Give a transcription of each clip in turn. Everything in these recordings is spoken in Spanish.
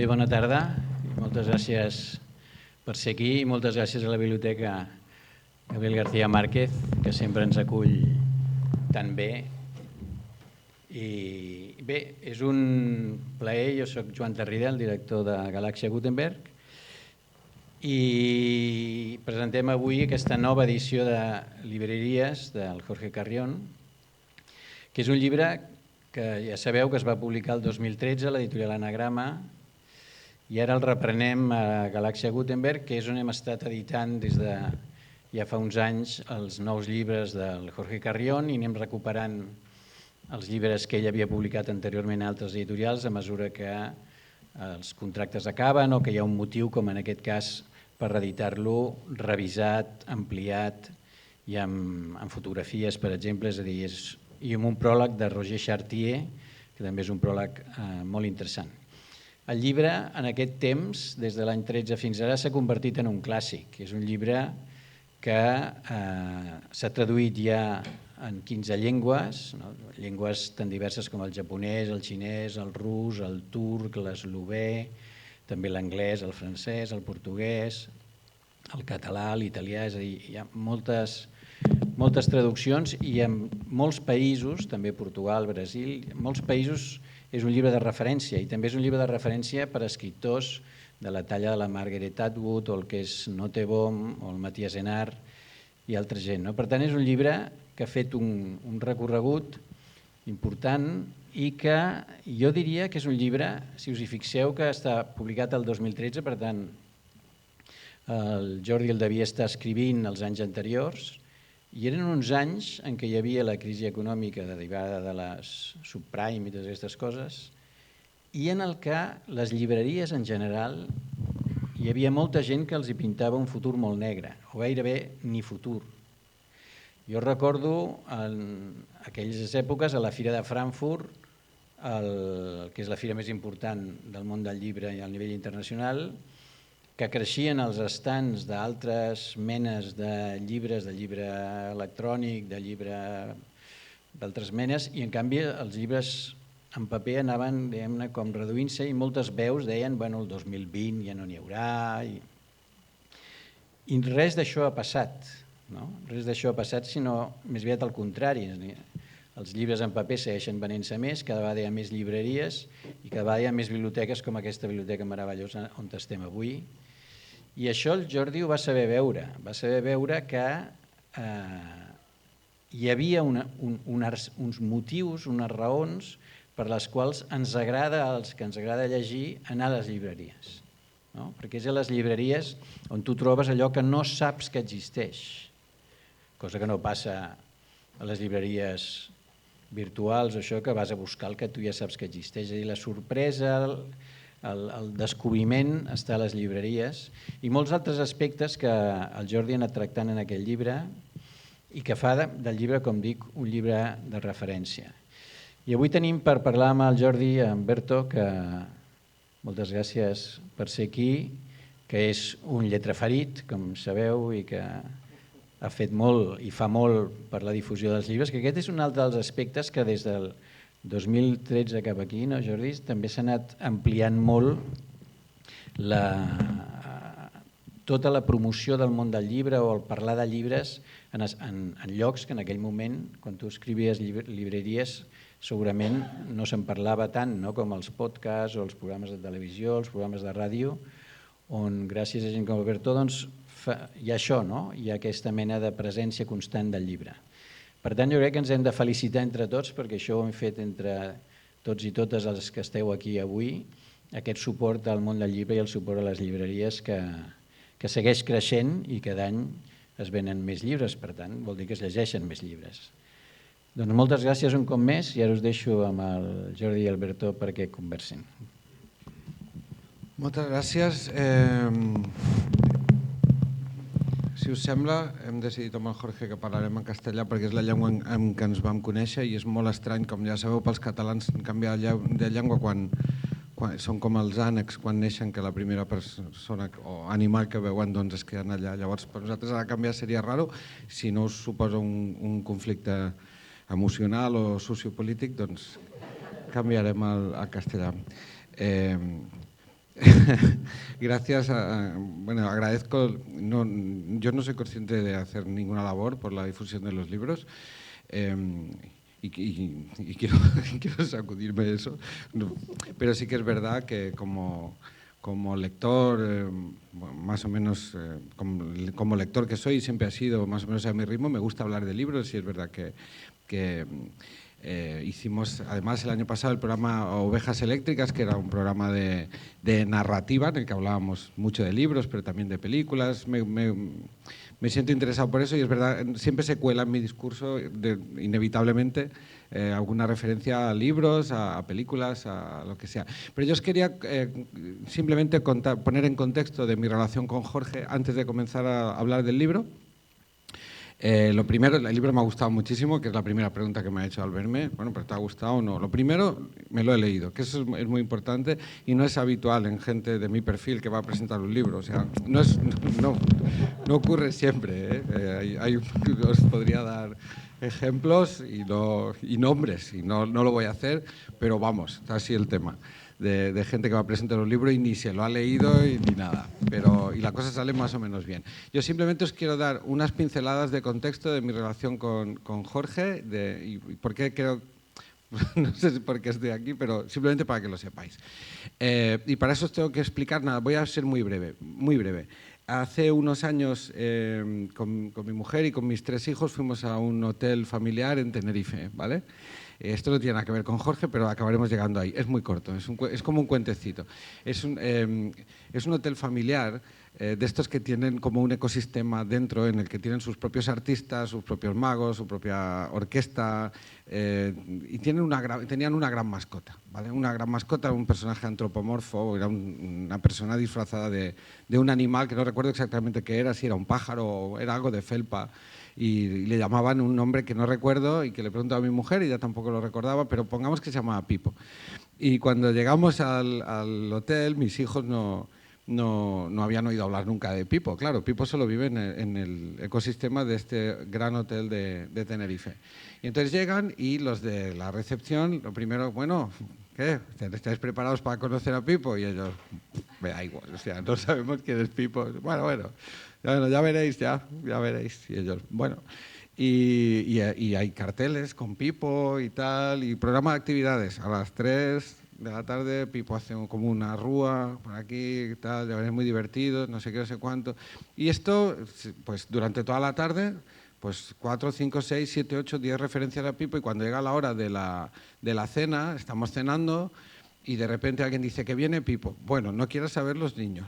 Bé, bona tarda i moltes gràcies per ser aquí i moltes gràcies a la Biblioteca Gabriel García Márquez, que sempre ens acull tan bé. I bé, és un plaer, jo soc Joan Tarrida, el director de Galàxia Gutenberg, i presentem avui aquesta nova edició de Llibreries del Jorge Carrión, que és un llibre que ja sabeu que es va publicar el 2013 a l'editorial Anagrama, i ara el reprenem a Galàxia Gutenberg, que és on hem estat editant des de ja fa uns anys els nous llibres del Jorge Carrión, i anem recuperant els llibres que ell havia publicat anteriorment a altres editorials a mesura que els contractes acaben o que hi ha un motiu, com en aquest cas, per reeditar-lo revisat, ampliat i amb fotografies, per exemple, és a dir, i amb un pròleg de Roger Chartier, que també és un pròleg molt interessant. El llibre, en aquest temps, des de l'any 13 fins ara, s'ha convertit en un clàssic. És un llibre que s'ha traduït ja en 15 llengües, llengües tan diverses com el japonès, el xinès, el rus, el turc, l'eslovè, també l'anglès, el francès, el portuguès, el català, l'italià, és a dir, hi ha moltes traduccions i en molts països, també Portugal, Brasil, en molts països és un llibre de referència i també és un llibre de referència per a escriptors de la talla de la Margaret Atwood o el que és Nottebohm o el Matthias Enard i altra gent. Per tant, és un llibre que ha fet un recorregut important i que jo diria que és un llibre, si us hi fixeu, que està publicat el 2013, per tant, el Jordi el devia estar escrivint els anys anteriors, i eren uns anys en què hi havia la crisi econòmica derivada de les subprime i totes aquestes coses, i en el que les llibreries en general hi havia molta gent que els hi pintava un futur molt negre, o gairebé ni futur. Jo recordo en aquelles èpoques a la Fira de Frankfurt, que és la fira més important del món del llibre a nivell internacional, que creixien els estants d'altres menes de llibres, de llibre electrònic, de llibre d'altres menes, i en canvi els llibres en paper anaven com reduint-se i moltes veus deien que el 2020 ja no n'hi haurà. I res d'això ha passat, res d'això ha passat, sinó més aviat al contrari. Els llibres en paper segueixen venent-se més, cada vegada hi ha més llibreries i cada vegada hi ha més biblioteques com aquesta biblioteca meravellosa on estem avui. I això el Jordi ho va saber veure que hi havia uns motius, unes raons per les quals ens agrada, als que ens agrada llegir, anar a les llibreries. Perquè és a les llibreries on tu trobes allò que no saps que existeix, cosa que no passa a les llibreries virtuals, això que vas a buscar el que tu ja saps que existeix. És a dir, la sorpresa, el descobriment està a les llibreries i molts altres aspectes que el Jordi ha anat tractant en aquest llibre i que fa del llibre, com dic, un llibre de referència. I avui tenim per parlar amb el Jordi, en Berto, que moltes gràcies per ser aquí, que és un lletraferit, com sabeu, i que ha fet molt i fa molt per la difusió dels llibres, que aquest és un altre dels aspectes que des del 2013 cap aquí, no, Jordi? També s'ha anat ampliant molt tota la promoció del món del llibre o el parlar de llibres en llocs que en aquell moment, quan tu escrivies llibreries, segurament no se'n parlava tant com els podcasts o els programes de televisió, els programes de ràdio, on gràcies a gent com Alberto hi ha això, hi ha aquesta mena de presència constant del llibre. Per tant, jo crec que ens hem de felicitar entre tots, perquè això ho hem fet entre tots i totes els que esteu aquí avui, aquest suport al món del llibre i el suport a les llibreries que segueix creixent i cada any es venen més llibres, per tant, vol dir que es llegeixen més llibres. Doncs moltes gràcies un cop més i ara us deixo amb el Jordi i Alberto perquè conversin. Moltes gràcies. Si us sembla, hem decidit amb el Jorge que parlarem en castellà perquè és la llengua en què ens vam conèixer i és molt estrany, com ja sabeu, pels catalans canviar de llengua quan són com els ànecs quan neixen, que la primera persona o animal que veuen es queden allà. Llavors, per nosaltres ara canviar seria raro. Si no us suposa un conflicte emocional o sociopolític, doncs canviarem al castellà. Gracias bueno, agradezco, yo no soy consciente de hacer ninguna labor por la difusión de los libros y quiero sacudirme eso, no, pero sí que es verdad que como lector, más o menos, como lector que soy, siempre ha sido más o menos a mi ritmo, me gusta hablar de libros y es verdad que hicimos además el año pasado el programa Ovejas Eléctricas, que era un programa de narrativa en el que hablábamos mucho de libros, pero también de películas. Me siento interesado por eso y es verdad, siempre se cuela en mi discurso inevitablemente alguna referencia a libros, a películas, a lo que sea. Pero yo os quería simplemente poner en contexto de mi relación con Jorge antes de comenzar a hablar del libro. Lo primero, el libro me ha gustado muchísimo, que es la primera pregunta que me ha hecho al verme. Bueno, ¿pero te ha gustado o no? Lo primero, me lo he leído, que eso es muy importante y no es habitual en gente de mi perfil que va a presentar un libro. O sea, no ocurre siempre, ¿eh? Os podría dar ejemplos y nombres, y no lo voy a hacer, pero vamos, está así el tema. De gente que va a presentar un libro y ni se lo ha leído ni nada, y la cosa sale más o menos bien. Yo simplemente os quiero dar unas pinceladas de contexto de mi relación con Jorge y por qué creo, no sé por qué estoy aquí, pero simplemente para que lo sepáis. Y para eso os tengo que explicar nada, voy a ser muy breve, muy breve. Hace unos años con mi mujer y con mis 3 hijos fuimos a un hotel familiar en Tenerife, ¿vale? Esto no tiene nada que ver con Jorge, pero acabaremos llegando ahí. Es muy corto, es como un cuentecito. Es un hotel familiar de estos que tienen como un ecosistema dentro en el que tienen sus propios artistas, sus propios magos, su propia orquesta y tenían una gran mascota, ¿vale? Una gran mascota, un personaje antropomorfo, era una persona disfrazada de un animal que no recuerdo exactamente qué era, si era un pájaro o era algo de felpa. Y le llamaban un nombre que no recuerdo y que le pregunto a mi mujer y ya tampoco lo recordaba, pero pongamos que se llamaba Pipo. Y cuando llegamos al hotel, mis hijos no habían oído hablar nunca de Pipo. Claro, Pipo solo vive en el ecosistema de este gran hotel de Tenerife. Y entonces llegan y los de la recepción, lo primero, bueno, ¿qué? ¿Estáis preparados para conocer a Pipo? Y ellos, me da igual, o sea, no sabemos quién es Pipo. Bueno, ya veréis, ya veréis. Y ellos, bueno, y hay carteles con Pipo y tal, y programa de actividades. A las 3 de la tarde Pipo hace como una rúa por aquí y tal, ya veréis, muy divertido, no sé qué, no sé cuánto. Y esto, pues durante toda la tarde, pues 4, 5, 6, 7, 8, 10 referencias a Pipo y cuando llega la hora de la cena, estamos cenando y de repente alguien dice que viene Pipo. Bueno, no quiero saber los niños.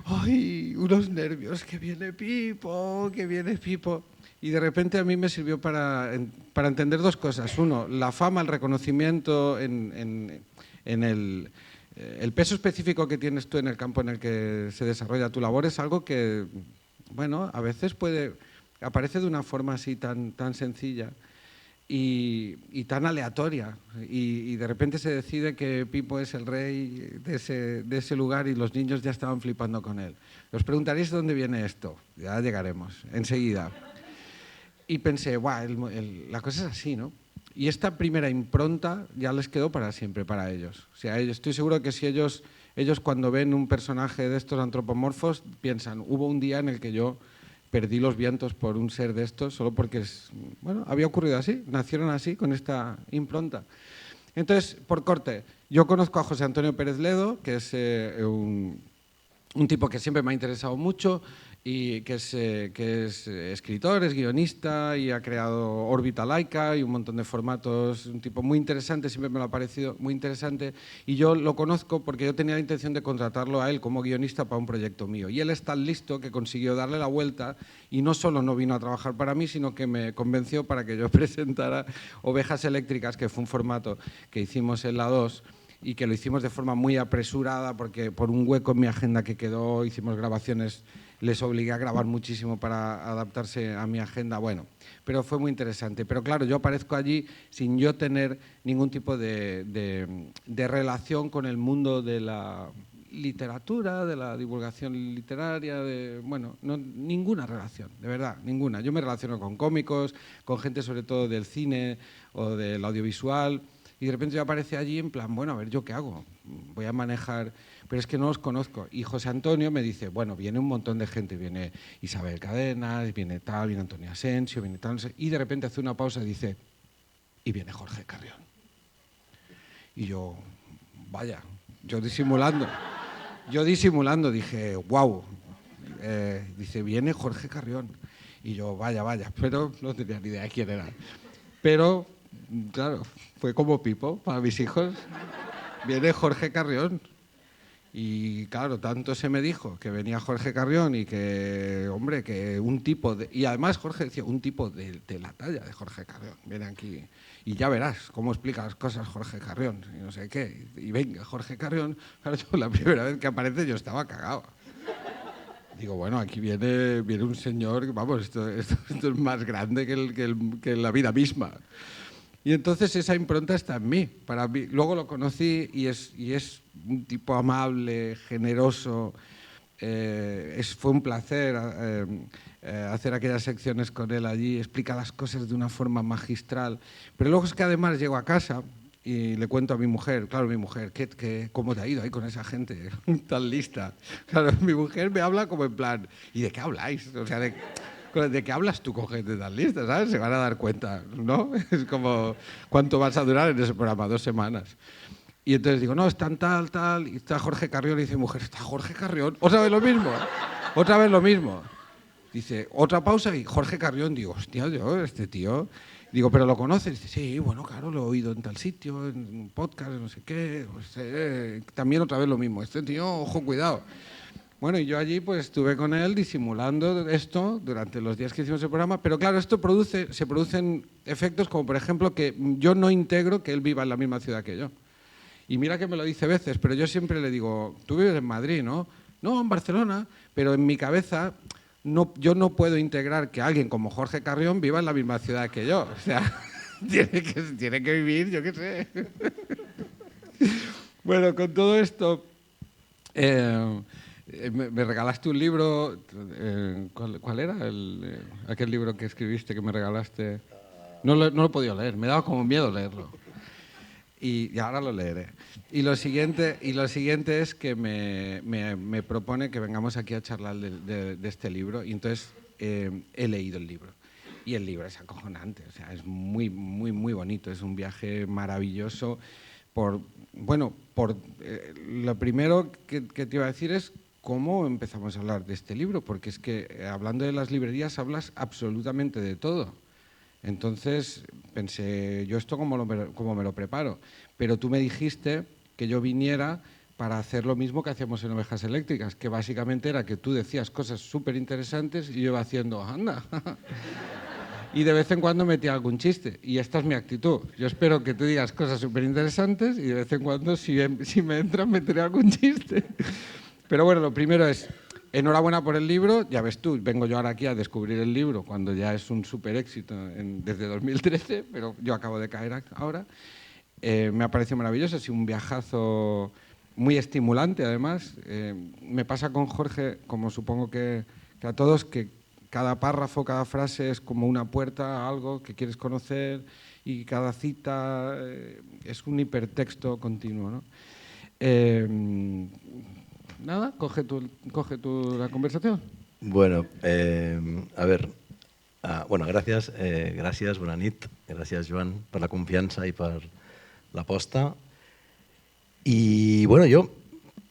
¡Ay! Unos nervios, que viene Pipo, que viene Pipo. Y de repente a mí me sirvió para entender 2 cosas. Uno, la fama, el reconocimiento en el peso específico que tienes tú en el campo en el que se desarrolla tu labor es algo que, bueno, a veces aparece de una forma así tan sencilla y tan aleatoria y de repente se decide que Pipo es el rey de ese lugar y los niños ya estaban flipando con él. Os preguntaréis de dónde viene esto, ya llegaremos, enseguida. Y pensé, la cosa es así, ¿no? Y esta primera impronta ya les quedó para siempre para ellos. O sea, estoy seguro que si ellos cuando ven un personaje de estos antropomorfos piensan, hubo un día en el que yo perdí los vientos por un ser de estos solo porque, había ocurrido así, nacieron así, con esta impronta. Entonces, por corte, yo conozco a José Antonio Pérez Ledo, que es un tipo que siempre me ha interesado mucho y que es escritor, es guionista y ha creado Órbita Laica y un montón de formatos, un tipo muy interesante, siempre me lo ha parecido muy interesante y yo lo conozco porque yo tenía la intención de contratarlo a él como guionista para un proyecto mío y él es tan listo que consiguió darle la vuelta y no solo no vino a trabajar para mí, sino que me convenció para que yo presentara Ovejas Eléctricas, que fue un formato que hicimos en La 2 y que lo hicimos de forma muy apresurada porque por un hueco en mi agenda que quedó, hicimos grabaciones, les obligué a grabar muchísimo para adaptarse a mi agenda, pero fue muy interesante. Pero claro, yo aparezco allí sin yo tener ningún tipo de relación con el mundo de la literatura, de la divulgación literaria, ninguna relación, de verdad, ninguna. Yo me relaciono con cómicos, con gente sobre todo del cine o del audiovisual, Y de repente yo aparece allí en plan, bueno, a ver, ¿yo qué hago? Voy a manejar, pero es que no los conozco. Y José Antonio me dice, bueno, viene un montón de gente, viene Isabel Cadenas, viene tal, viene Antonio Asensio, viene tal, no sé, y de repente hace una pausa y dice, y viene Jorge Carrión. Y yo, vaya, yo disimulando dije, wow, dice, viene Jorge Carrión. Y yo, vaya, pero no tenía ni idea de quién era. Pero, claro, fue como Pipo para mis hijos. Viene Jorge Carrión. Y claro, tanto se me dijo que venía Jorge Carrión y que, hombre, que un tipo de... Y además Jorge decía, un tipo de la talla de Jorge Carrión. Viene aquí y ya verás cómo explica las cosas Jorge Carrión y no sé qué. Y venga, Jorge Carrión. Claro, yo la primera vez que aparece yo estaba cagado. Digo, bueno, aquí viene un señor, vamos, esto es más grande que la vida misma. Y entonces esa impronta está en mí. Para mí. Luego lo conocí y es un tipo amable, generoso. Fue un placer hacer aquellas secciones con él allí. Explica las cosas de una forma magistral. Pero luego es que además llego a casa y le cuento a mi mujer, claro, mi mujer, ¿cómo te ha ido ahí con esa gente tan lista? Claro, mi mujer me habla como en plan, ¿y de qué habláis? O sea, ¿de qué hablas tú con gente tan lista? ¿Sabes? Se van a dar cuenta, ¿no? Es como, ¿cuánto vas a durar en ese programa? 2 semanas. Y entonces digo, no, están tal, y está Jorge Carrión, y dice mi mujer, ¿está Jorge Carrión? ¿Otra vez lo mismo? ¿Otra vez lo mismo? Dice, otra pausa y Jorge Carrión, digo, hostia, yo, este tío... Digo, ¿pero lo conoces? Dice, sí, bueno, claro, lo he oído en tal sitio, en un podcast, no sé qué. Pues, también otra vez lo mismo. Este tío, ojo, cuidado. Bueno, y yo allí pues estuve con él disimulando esto durante los días que hicimos el programa, pero claro, se producen efectos como, por ejemplo, que yo no integro que él viva en la misma ciudad que yo. Y mira que me lo dice veces, pero yo siempre le digo, tú vives en Madrid, ¿no? No, en Barcelona, pero en mi cabeza... No, yo no puedo integrar que alguien como Jorge Carrión viva en la misma ciudad que yo. O sea, tiene que vivir, yo qué sé. Bueno, con todo esto, me regalaste un libro. ¿Cuál era aquel libro que escribiste que me regalaste? No lo he podido leer, me daba como miedo leerlo. Y ahora lo leeré. Y lo siguiente es que me propone que vengamos aquí a charlar de este libro. Y entonces he leído el libro. Y el libro es acojonante, o sea, es muy, muy, muy bonito. Es un viaje maravilloso. Lo primero que te iba a decir es cómo empezamos a hablar de este libro. Porque es que hablando de las librerías hablas absolutamente de todo. Entonces pensé, ¿yo esto cómo me lo preparo? Pero tú me dijiste que yo viniera para hacer lo mismo que hacíamos en Ovejas Eléctricas, que básicamente era que tú decías cosas súper interesantes y yo iba haciendo, anda. Y de vez en cuando metía algún chiste. Y esta es mi actitud. Yo espero que tú digas cosas súper interesantes y de vez en cuando, si me entran, meteré algún chiste. Pero bueno, lo primero es... Enhorabuena por el libro, ya ves tú, vengo yo ahora aquí a descubrir el libro cuando ya es un súper éxito desde 2013, pero yo acabo de caer ahora. Me ha parecido maravilloso, ha sido un viajazo muy estimulante además. Me pasa con Jorge, como supongo que a todos, que cada párrafo, cada frase es como una puerta a algo que quieres conocer y cada cita es un hipertexto continuo, ¿no? Nada, coge tú la conversación. Bueno, a ver, bueno, gracias, bona nit, gracias Joan per la confianza y por la aposta. Y bueno, yo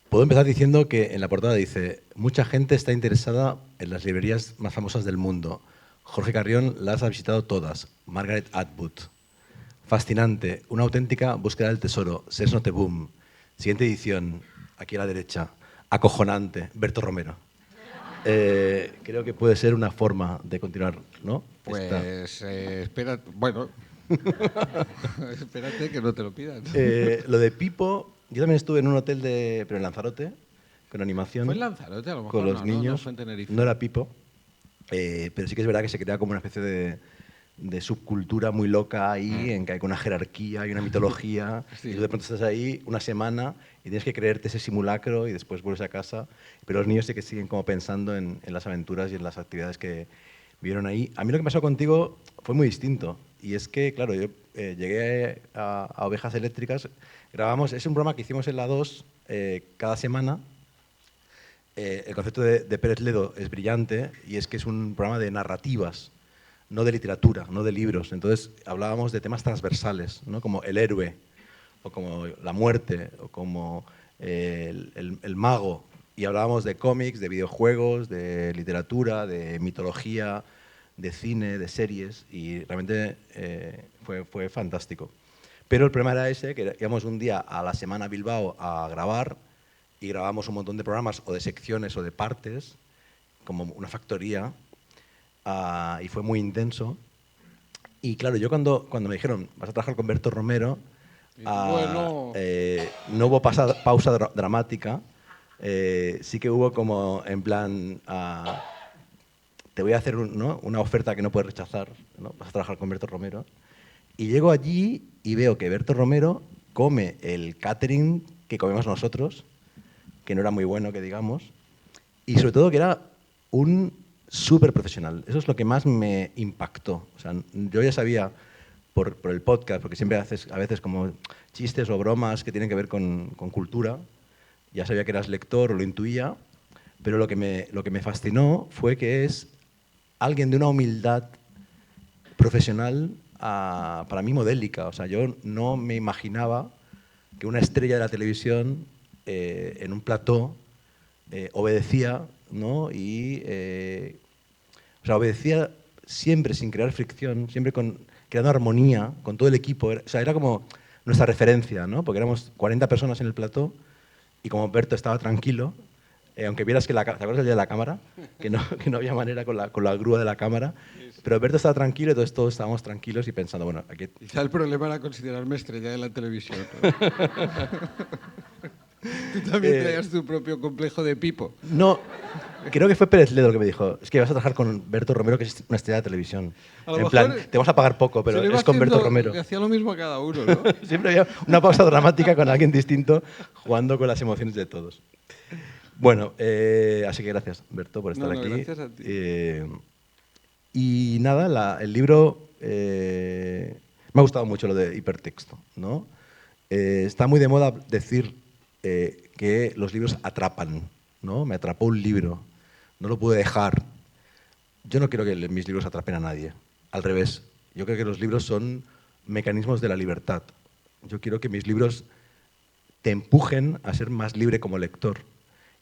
puedo empezar diciendo que en la portada dice, mucha gente está interesada en las librerías más famosas del mundo. Jorge Carrión las ha visitado todas. Margaret Atwood. Fascinante, una auténtica búsqueda del tesoro. Sears Noteboom. Siguiente edición, aquí a la derecha. Acojonante, Berto Romero. Creo que puede ser una forma de continuar, ¿no? Pues espera, bueno, espérate que no te lo pidan. Lo de Pipo, yo también estuve en un hotel pero en Lanzarote, con animación. ¿Fue en Lanzarote a lo mejor? Con los niños. No fue en Tenerife. No era Pipo, pero sí que es verdad que se crea como una especie de subcultura muy loca ahí, en que hay una jerarquía y una mitología, sí. Y tú de pronto estás ahí una semana y tienes que creerte ese simulacro y después vuelves a casa, pero los niños sí que siguen como pensando en las aventuras y en las actividades que vivieron ahí. A mí lo que pasó contigo fue muy distinto Y es que, claro, yo llegué a Ovejas Eléctricas, grabamos, es un programa que hicimos en la 2 cada semana. El concepto de Pérez Ledo es brillante y es que es un programa de narrativas, no de literatura, no de libros. Entonces hablábamos de temas transversales, ¿no? Como el héroe, o como la muerte, o como el mago. Y hablábamos de cómics, de videojuegos, de literatura, de mitología, de cine, de series, y realmente fue fantástico. Pero el problema era ese, que íbamos un día a la semana a Bilbao a grabar, y grabamos un montón de programas o de secciones o de partes, como una factoría, y fue muy intenso. Y claro, yo cuando me dijeron, vas a trabajar con Berto Romero, Bueno. no hubo pausa dramática, sí que hubo como en plan, te voy a hacer ¿no? una oferta que no puedes rechazar, ¿no? Vas a trabajar con Berto Romero. Y llego allí y veo que Berto Romero come el catering que comemos nosotros, que no era muy bueno, que digamos, y sobre todo que era un súper profesional. Eso es lo que más me impactó. O sea, yo ya sabía por el podcast, porque siempre haces a veces como chistes o bromas que tienen que ver con cultura, ya sabía que eras lector o lo intuía, pero lo que me fascinó fue que es alguien de una humildad profesional para mí modélica. O sea, yo no me imaginaba que una estrella de la televisión en un plató obedecía, ¿no? Y o sea, obedecía siempre sin crear fricción, siempre creando armonía con todo el equipo. O sea, era como nuestra referencia, ¿no? Porque éramos 40 personas en el plató y como Berto estaba tranquilo, aunque vieras que ¿te acuerdas del día de la cámara? Que no había manera con la grúa de la cámara. Pero Berto estaba tranquilo, entonces todos estábamos tranquilos y pensando, bueno, aquí... Quizá el problema era considerarme estrella de la televisión, ¿no? Tú también traías tu propio complejo de Pipo. No, creo que fue Pérez Ledo el que me dijo, es que vas a trabajar con Berto Romero, que es una estrella de televisión. En plan, te vas a pagar poco, pero es con Berto Romero. Le hacía lo mismo a cada uno, ¿no? Siempre había una pausa dramática con alguien distinto, jugando con las emociones de todos. Bueno, así que gracias, Berto, por estar aquí. Gracias a ti. Y nada, el libro me ha gustado mucho lo de hipertexto, ¿no? Está muy de moda decir que los libros atrapan, ¿no? Me atrapó un libro, no lo pude dejar. Yo no quiero que mis libros atrapen a nadie, al revés. Yo creo que los libros son mecanismos de la libertad. Yo quiero que mis libros te empujen a ser más libre como lector.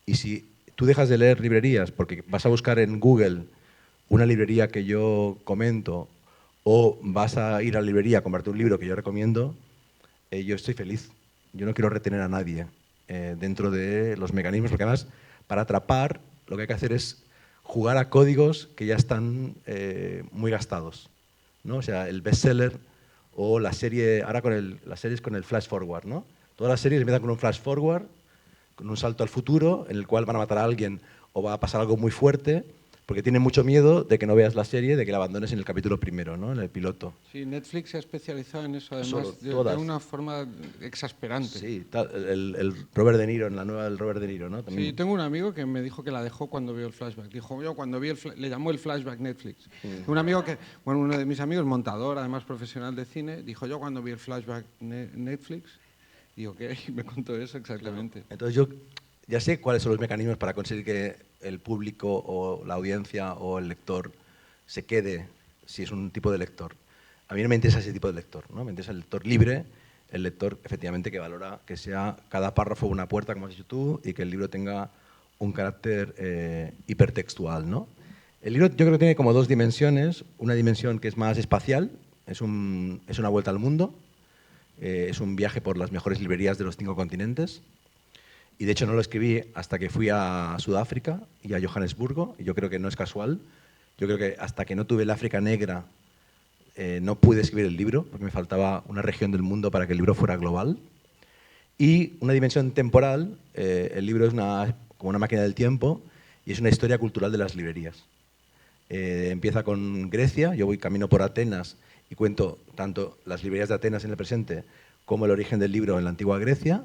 Y si tú dejas de leer librerías porque vas a buscar en Google una librería que yo comento o vas a ir a la librería a comprarte un libro que yo recomiendo, yo estoy feliz. Yo no quiero retener a nadie dentro de los mecanismos, porque además para atrapar lo que hay que hacer es jugar a códigos que ya están muy gastados, ¿no? O sea, el bestseller o la serie, ahora las series con el flash forward, ¿no? Todas las series empiezan con un flash forward, con un salto al futuro, en el cual van a matar a alguien o va a pasar algo muy fuerte, porque tienen mucho miedo de que no veas la serie, de que la abandones en el capítulo primero, ¿no? En el piloto. Sí, Netflix se ha especializado en eso, Solo, además, de una forma exasperante. Sí, el Robert De Niro, en la nueva del Robert De Niro, ¿no? También. Sí, tengo un amigo que me dijo que la dejó cuando vio el flashback. Dijo, yo cuando vi le llamó el flashback Netflix. Un amigo uno de mis amigos, montador, además profesional de cine, dijo, yo cuando vi el flashback Netflix, digo, ¿qué? Y me contó eso exactamente. Claro. Entonces yo ya sé cuáles son los mecanismos para conseguir que el público o la audiencia o el lector se quede, si es un tipo de lector. A mí no me interesa ese tipo de lector, ¿no? Me interesa el lector libre, el lector efectivamente que valora que sea cada párrafo una puerta, como has dicho tú, y que el libro tenga un carácter hipertextual, ¿no? El libro yo creo que tiene como dos dimensiones. Una dimensión que es más espacial, es una vuelta al mundo, es un viaje por las mejores librerías de los 5 continentes. Y de hecho no lo escribí hasta que fui a Sudáfrica y a Johannesburgo, y yo creo que no es casual. Yo creo que hasta que no tuve el África negra no pude escribir el libro, porque me faltaba una región del mundo para que el libro fuera global. Y una dimensión temporal, el libro es como una máquina del tiempo y es una historia cultural de las librerías. Empieza con Grecia, yo voy camino por Atenas y cuento tanto las librerías de Atenas en el presente como el origen del libro en la antigua Grecia,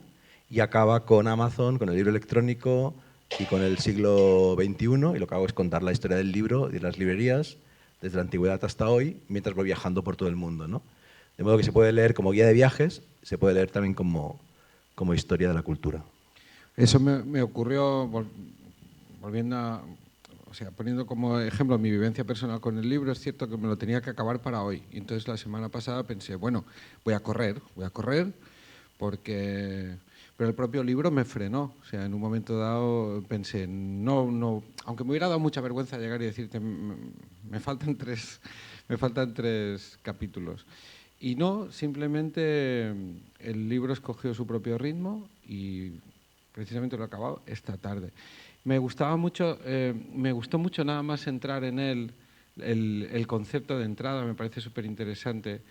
y acaba con Amazon, con el libro electrónico y con el siglo XXI, y lo que hago es contar la historia del libro y de las librerías desde la antigüedad hasta hoy, mientras voy viajando por todo el mundo, ¿no? De modo que se puede leer como guía de viajes, se puede leer también como historia de la cultura. Eso me ocurrió volviendo a, o sea, poniendo como ejemplo mi vivencia personal con el libro. Es cierto que me lo tenía que acabar para hoy. Y entonces la semana pasada pensé, bueno, voy a correr, porque... Pero el propio libro me frenó. O sea, en un momento dado pensé, no, aunque me hubiera dado mucha vergüenza llegar y decirte, me faltan tres capítulos. Y no, simplemente el libro escogió su propio ritmo y precisamente lo he acabado esta tarde. Me gustó mucho nada más entrar en él, el concepto de entrada me parece súper interesante.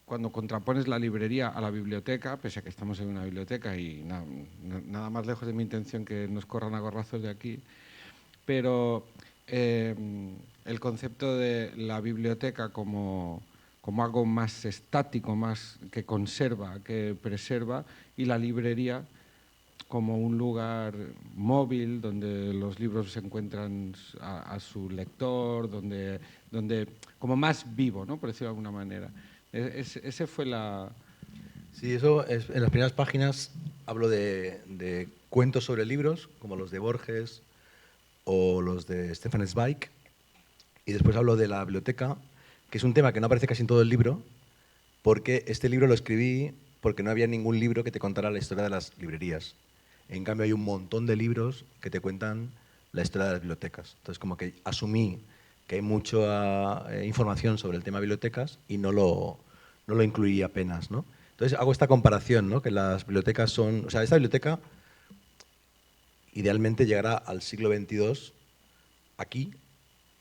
Cuando contrapones la librería a la biblioteca, pese a que estamos en una biblioteca y nada más lejos de mi intención que nos corran a gorrazos de aquí, pero el concepto de la biblioteca como algo más estático, más que conserva, que preserva, y la librería como un lugar móvil donde los libros se encuentran a su lector, donde como más vivo, ¿no? Por decirlo de alguna manera. Ese fue la... Sí, eso es, en las primeras páginas hablo de cuentos sobre libros, como los de Borges o los de Stefan Zweig, y después hablo de la biblioteca, que es un tema que no aparece casi en todo el libro, porque este libro lo escribí porque no había ningún libro que te contara la historia de las librerías. En cambio, hay un montón de libros que te cuentan la historia de las bibliotecas. Entonces, como que asumí que hay mucha información sobre el tema de bibliotecas y no lo incluí apenas, ¿no? Entonces, hago esta comparación, ¿no? Que las bibliotecas son... O sea, esta biblioteca idealmente llegará al siglo XXII aquí,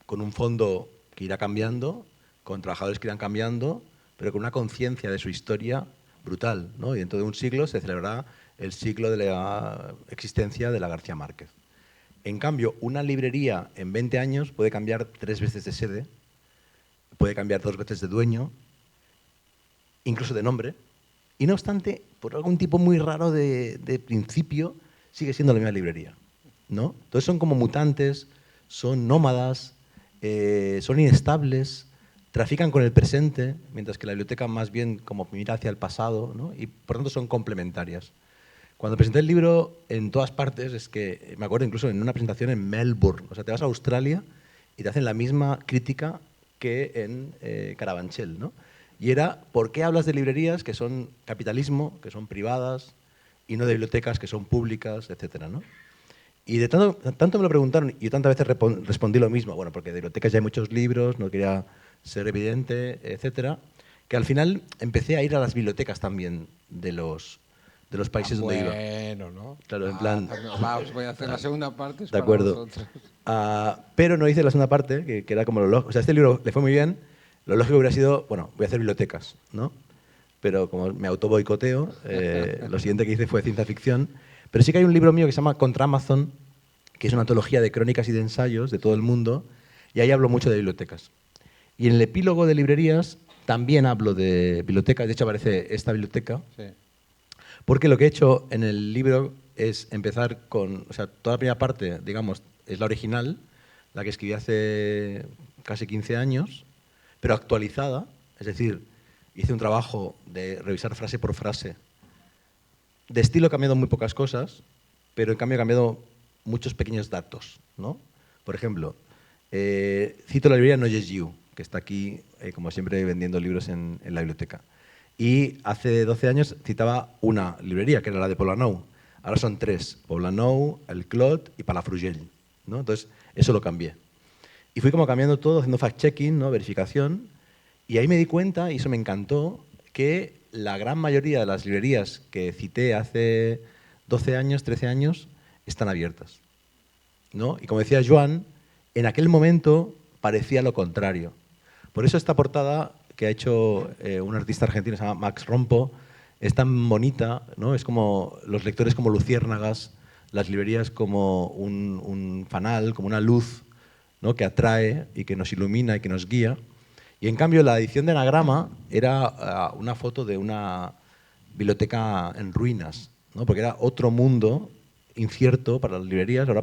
con un fondo que irá cambiando, con trabajadores que irán cambiando, pero con una conciencia de su historia brutal, ¿no? Y dentro de un siglo se celebrará el siglo de la existencia de la García Márquez. En cambio, una librería en 20 años puede cambiar 3 veces de sede, puede cambiar 2 veces de dueño, incluso de nombre, y no obstante, por algún tipo muy raro de principio, sigue siendo la misma librería, ¿no? Entonces son como mutantes, son nómadas, son inestables, trafican con el presente, mientras que la biblioteca más bien como mira hacia el pasado, ¿no? Y por tanto son complementarias. Cuando presenté el libro en todas partes, es que me acuerdo incluso en una presentación en Melbourne, o sea, te vas a Australia y te hacen la misma crítica que en Carabanchel, ¿no? Y era, ¿por qué hablas de librerías que son capitalismo, que son privadas, y no de bibliotecas que son públicas, etcétera, ¿no? Y de tanto me lo preguntaron y yo tantas veces respondí lo mismo, bueno, porque de bibliotecas ya hay muchos libros, no quería ser evidente, etcétera, que al final empecé a ir a las bibliotecas también de los países donde iba. Bueno, ¿no? Claro, en plan... Os voy a hacer la segunda parte. De acuerdo. Pero no hice la segunda parte, que era como lo lógico. O sea, este libro le fue muy bien. Lo lógico hubiera sido, bueno, voy a hacer bibliotecas, ¿no? Pero como me autoboicoteo, lo siguiente que hice fue ciencia ficción. Pero sí que hay un libro mío que se llama Contra Amazon, que es una antología de crónicas y de ensayos de todo el mundo, y ahí hablo mucho de bibliotecas. Y en el epílogo de librerías también hablo de bibliotecas. De hecho, aparece esta biblioteca. Sí. Porque lo que he hecho en el libro es empezar con, o sea, toda la primera parte, digamos, es la original, la que escribí hace casi 15 años, pero actualizada, es decir, hice un trabajo de revisar frase por frase. De estilo he cambiado muy pocas cosas, pero en cambio he cambiado muchos pequeños datos, ¿no? Por ejemplo, cito la librería Noyes You, que está aquí, como siempre, vendiendo libros en la biblioteca. Y hace 12 años citaba una librería, que era la de Poblenou. Ahora son 3, Poblenou, El Clot y Palafrugell, ¿no? Entonces, eso lo cambié. Y fui como cambiando todo, haciendo fact-checking, ¿no? Verificación, y ahí me di cuenta, y eso me encantó, que la gran mayoría de las librerías que cité hace 12 años, 13 años, están abiertas, ¿no? Y como decía Joan, en aquel momento parecía lo contrario. Por eso esta portada que ha hecho un artista argentino, se llama Max Rompo, es tan bonita, ¿no? Es como los lectores como luciérnagas, las librerías como un fanal, como una luz, ¿no? Que atrae y que nos ilumina y que nos guía. Y en cambio la edición de Anagrama era una foto de una biblioteca en ruinas, ¿no? Porque era otro mundo incierto para las librerías. Ahora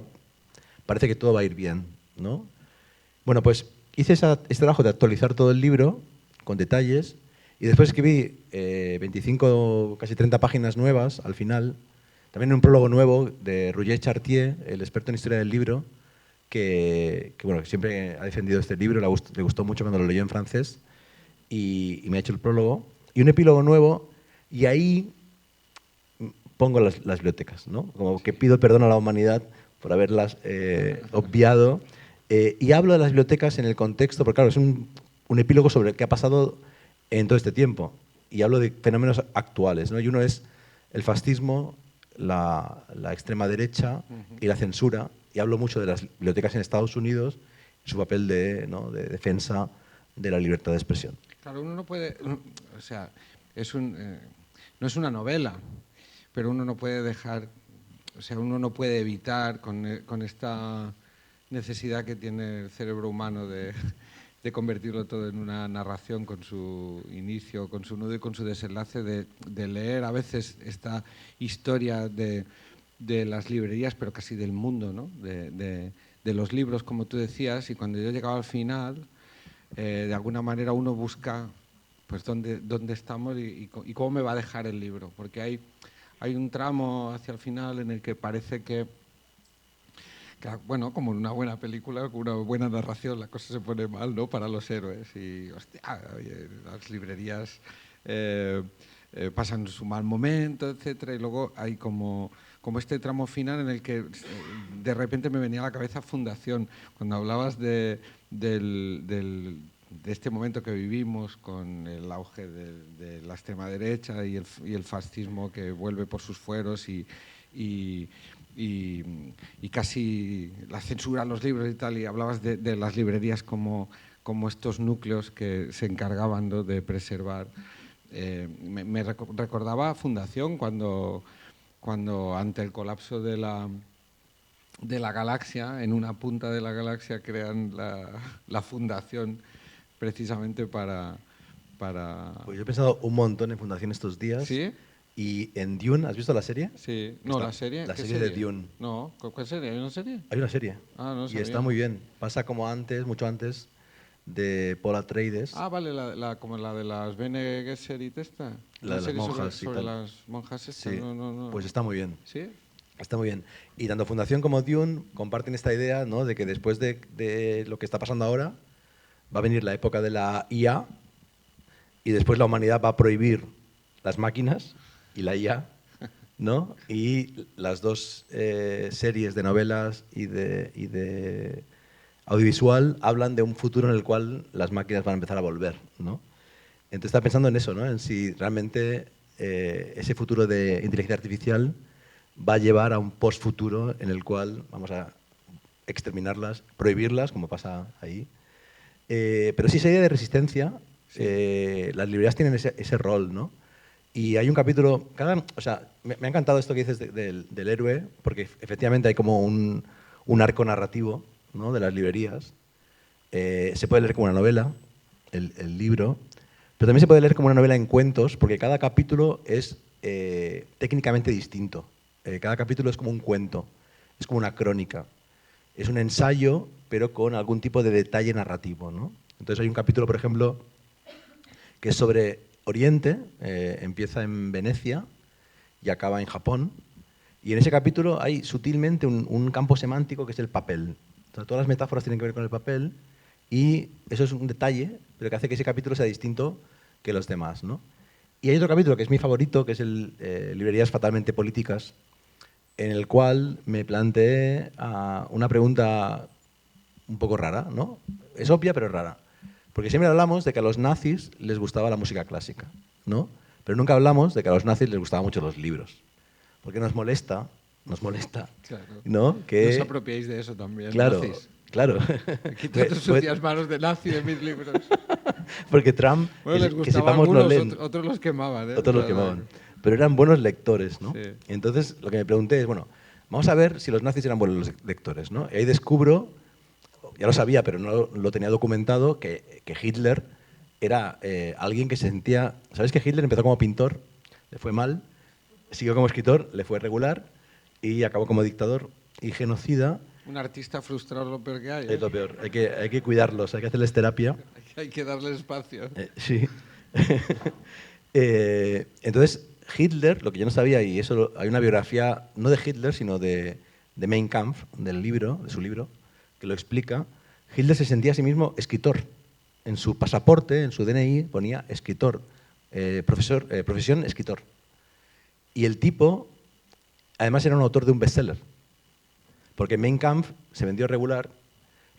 parece que todo va a ir bien, ¿no? Bueno, pues hice este trabajo de actualizar todo el libro con detalles y después escribí 25, casi 30 páginas nuevas al final. También un prólogo nuevo de Roger Chartier, el experto en historia del libro, que bueno, siempre ha defendido este libro, le gustó mucho cuando lo leyó en francés y me ha hecho el prólogo. Y un epílogo nuevo, y ahí pongo las bibliotecas, ¿no? Como que pido perdón a la humanidad por haberlas obviado. Y hablo de las bibliotecas en el contexto, porque claro, es un epílogo sobre qué ha pasado en todo este tiempo. Y hablo de fenómenos actuales, ¿no? Y uno es el fascismo, la extrema derecha y la censura. Y hablo mucho de las bibliotecas en Estados Unidos y su papel de defensa de la libertad de expresión. Claro, uno no puede, o sea, no es una novela, pero uno no puede dejar, o sea, uno no puede evitar con esta necesidad que tiene el cerebro humano de convertirlo todo en una narración con su inicio, con su nudo y con su desenlace, de leer a veces esta historia de las librerías, pero casi del mundo, ¿no? De los libros, como tú decías, y cuando yo llegaba al final, de alguna manera uno busca pues dónde estamos y cómo me va a dejar el libro, porque hay un tramo hacia el final en el que parece que bueno, como en una buena película, con una buena narración, la cosa se pone mal, ¿no? Para los héroes. Y, hostia, oye, las librerías pasan su mal momento, etcétera. Y luego hay como este tramo final en el que de repente me venía a la cabeza Fundación. Cuando hablabas de este momento que vivimos con el auge de la extrema derecha y el fascismo que vuelve por sus fueros y casi la censura a los libros y tal, y hablabas de las librerías como estos núcleos que se encargaban, ¿no?, de preservar. Me recordaba a Fundación cuando ante el colapso de la galaxia, en una punta de la galaxia crean la Fundación precisamente para... Pues yo he pensado un montón en Fundación estos días. ¿Sí? Y en Dune, ¿has visto la serie? Sí. No, la serie. La serie de Dune. No, ¿cuál serie? ¿Hay una serie? Hay una serie. Ah, no y sabía. está muy bien. Pasa como antes, mucho antes, de Paul Atreides. Ah, vale, como la de las Bene Gesserit esta. La de las monjas sobre las monjas estas. Sí. No. Pues está muy bien. ¿Sí? Está muy bien. Y tanto Fundación como Dune comparten esta idea, ¿no?, de que después de lo que está pasando ahora va a venir la época de la IA y después la humanidad va a prohibir las máquinas y la IA, ¿no? Y las dos series de novelas y de audiovisual hablan de un futuro en el cual las máquinas van a empezar a volver, ¿no? Entonces está pensando en eso, ¿no?, en si realmente ese futuro de inteligencia artificial va a llevar a un post-futuro en el cual vamos a exterminarlas, prohibirlas, como pasa ahí. Pero sí, esa idea de resistencia, sí. Las librerías tienen ese rol, ¿no? Y hay un capítulo, o sea, me ha encantado esto que dices del héroe, porque efectivamente hay como un arco narrativo, ¿no?, de las librerías. Se puede leer como una novela, el libro, pero también se puede leer como una novela en cuentos, porque cada capítulo es técnicamente distinto. Cada capítulo es como un cuento, es como una crónica. Es un ensayo, pero con algún tipo de detalle narrativo, ¿no? Entonces hay un capítulo, por ejemplo, que es sobre Oriente, empieza en Venecia y acaba en Japón. Y en ese capítulo hay sutilmente un campo semántico que es el papel. Entonces, todas las metáforas tienen que ver con el papel y eso es un detalle, pero que hace que ese capítulo sea distinto que los demás, ¿no? Y hay otro capítulo que es mi favorito, que es el Librerías fatalmente políticas, en el cual me planteé una pregunta un poco rara, ¿no? Es obvia, pero es rara. Porque siempre hablamos de que a los nazis les gustaba la música clásica, ¿no? Pero nunca hablamos de que a los nazis les gustaban mucho los libros. Porque nos molesta, claro, ¿no? Que... No os apropiáis de eso también, claro, nazis. Claro. Quita tus sucias manos de nazi de mis libros. Porque Trump, bueno, les que sepamos, algunos, no leen. Otros los quemaban, ¿eh? Otros los quemaban. Pero eran buenos lectores, ¿no? Sí. Entonces, lo que me pregunté es, bueno, vamos a ver si los nazis eran buenos lectores, ¿no? Y ahí descubro, ya lo sabía, pero no lo tenía documentado, que Hitler era alguien que se sentía... ¿Sabéis que Hitler empezó como pintor? Le fue mal, siguió como escritor, le fue regular y acabó como dictador y genocida. Un artista frustrado es lo peor que hay. Es lo peor. Hay que cuidarlos, hay que hacerles terapia. Hay que darle espacio. Sí. Entonces, Hitler, lo que yo no sabía, y eso hay una biografía, no de Hitler, sino de Mein Kampf, de su libro, que lo explica. Hitler se sentía a sí mismo escritor. En su pasaporte, en su DNI, ponía escritor, profesión escritor. Y el tipo, además, era un autor de un bestseller. Porque Mein Kampf se vendió regular,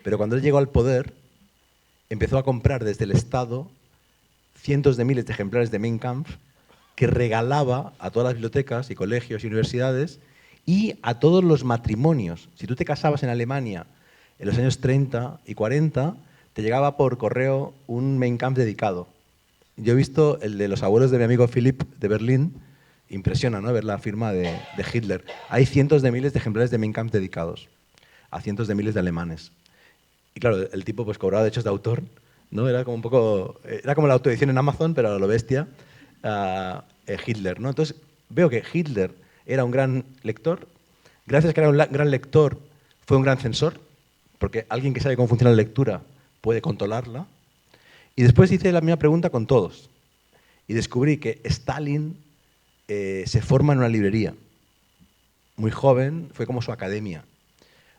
pero cuando él llegó al poder, empezó a comprar desde el Estado cientos de miles de ejemplares de Mein Kampf que regalaba a todas las bibliotecas y colegios y universidades y a todos los matrimonios. Si tú te casabas en Alemania en los años 30 y 40, te llegaba por correo un Mein Kampf dedicado. Yo he visto el de los abuelos de mi amigo Philipp de Berlín. Impresiona, ¿no?, ver la firma de Hitler. Hay cientos de miles de ejemplares de Mein Kampf dedicados a cientos de miles de alemanes. Y claro, el tipo pues cobraba derechos de autor, ¿no? Era como un poco, era como la autoedición en Amazon, pero a lo bestia, Hitler, ¿no? Entonces veo que Hitler era un gran lector. Gracias a que era un gran lector, fue un gran censor, porque alguien que sabe cómo funciona la lectura puede controlarla. Y después hice la misma pregunta con todos. Y descubrí que Stalin se forma en una librería. Muy joven, fue como su academia.